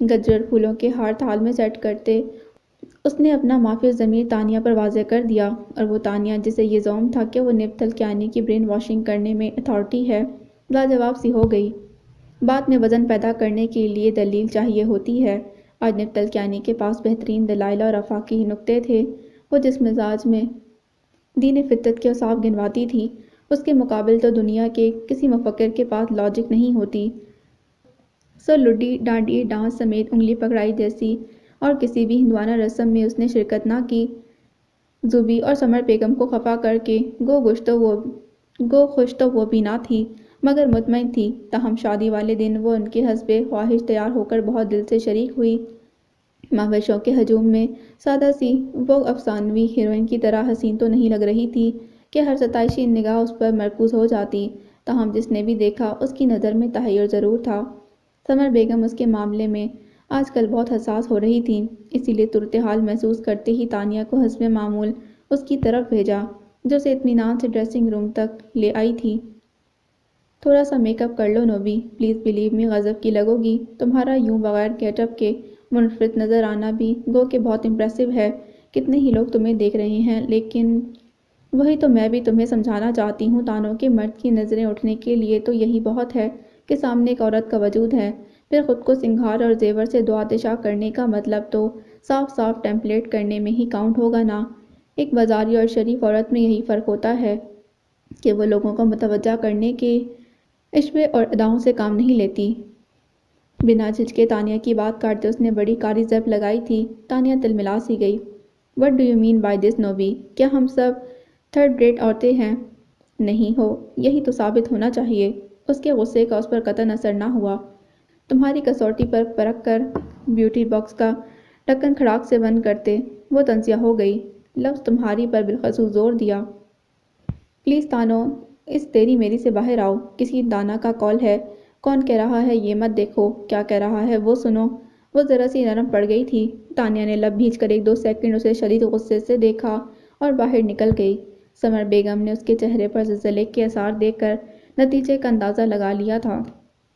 گجر پھولوں کے ہار تھال میں سیٹ کرتے اس نے اپنا معافی ضمیر تانیہ پر واضح کر دیا، اور وہ تانیہ جسے یہ زعم تھا کہ وہ نپتل کیانی کی برین واشنگ کرنے میں اتھارٹی ہے، لاجواب سی ہو گئی۔ بات میں وزن پیدا کرنے کے لیے دلیل چاہیے ہوتی ہے۔ آج نپتل کیانی کے پاس بہترین دلائل اور آفاقی نکتے تھے۔ وہ جس مزاج میں دین فطرت کے اوصاف گنواتی تھی، اس کے مقابل تو دنیا کے کسی مفکر کے پاس لاجک نہیں ہوتی۔ سو لڈی ڈانڈی ڈانس سمیت انگلی پکڑائی جیسی اور کسی بھی ہندوانہ رسم میں اس نے شرکت نہ کی۔ زوبی اور سمر بیگم کو خفا کر کے گو خوش تو وہ بھی نہ تھی، مگر مطمئن تھی۔ تاہم شادی والے دن وہ ان کے حسب خواہش تیار ہو کر بہت دل سے شریک ہوئی۔ مہوشوں کے ہجوم میں سادہ سی وہ افسانوی ہیروئن کی طرح حسین تو نہیں لگ رہی تھی کہ ہر ستائشی نگاہ اس پر مرکوز ہو جاتی، تاہم جس نے بھی دیکھا اس کی نظر میں تحیر ضرور تھا۔ سمر بیگم اس کے معاملے میں آج کل بہت حساس ہو رہی تھیں، اسی لیے صورتحال محسوس کرتے ہی تانیہ کو حسب معمول اس کی طرف بھیجا، جو اسے اطمینان سے ڈریسنگ روم تک لے آئی تھی۔ تھوڑا سا میک اپ کر لو نوبی، پلیز بلیو می غضب کی لگو گی، تمہارا یوں بغیر گیٹ اپ کے منفرد نظر آنا بھی گو کہ بہت امپریسو ہے، کتنے ہی لوگ تمہیں دیکھ رہے ہیں، لیکن وہی تو میں بھی تمہیں سمجھانا چاہتی ہوں تانو کہ مرد کی نظریں اٹھنے کے لیے تو یہی بہت ہے کہ سامنے ایک عورت کا وجود ہے، پھر خود کو سنگھار اور زیور سے دو آتشیں کرنے کا مطلب تو صاف صاف ٹیمپلیٹ کرنے میں ہی کاؤنٹ ہوگا نا۔ ایک بازاری اور شریف عورت میں یہی فرق ہوتا ہے۔ کہ وہ لوگوں کو متوجہ کرنے کے اشوے اور اداؤں سے کام نہیں لیتی۔ بنا جھجکے تانیہ کی بات کاٹتے اس نے بڑی کاری زب لگائی تھی۔ تانیہ تلملا سی گئی۔ "What do you mean by this نوبی؟ کیا ہم سب تھرڈ ریٹ عورتیں ہیں؟ نہیں ہو، یہی تو ثابت ہونا چاہیے۔ اس کے غصے کا اس پر قطعاً اثر نہ ہوا۔ تمہاری کسوٹی پر پرکھ کر بیوٹی باکس کا ڈھکن کھڑاک سے بند کرتے وہ طنزیہ ہو گئی۔ لفظ تمہاری پر بالخصوص زور دیا۔ پلیز تانو، اس تیری میری سے باہر آؤ۔ کسی دانا کا کال ہے۔ کون کہہ رہا ہے یہ مت دیکھو، کیا کہہ رہا ہے وہ سنو۔ وہ ذرا سی نرم پڑ گئی تھی۔ تانیہ نے لب بھیج کر 1-2 سیکنڈ اسے شدید غصے سے دیکھا اور باہر نکل گئی۔ سمر بیگم نے اس کے چہرے پر زلزلے کے آثار دیکھ کر نتیجے کا اندازہ لگا لیا تھا۔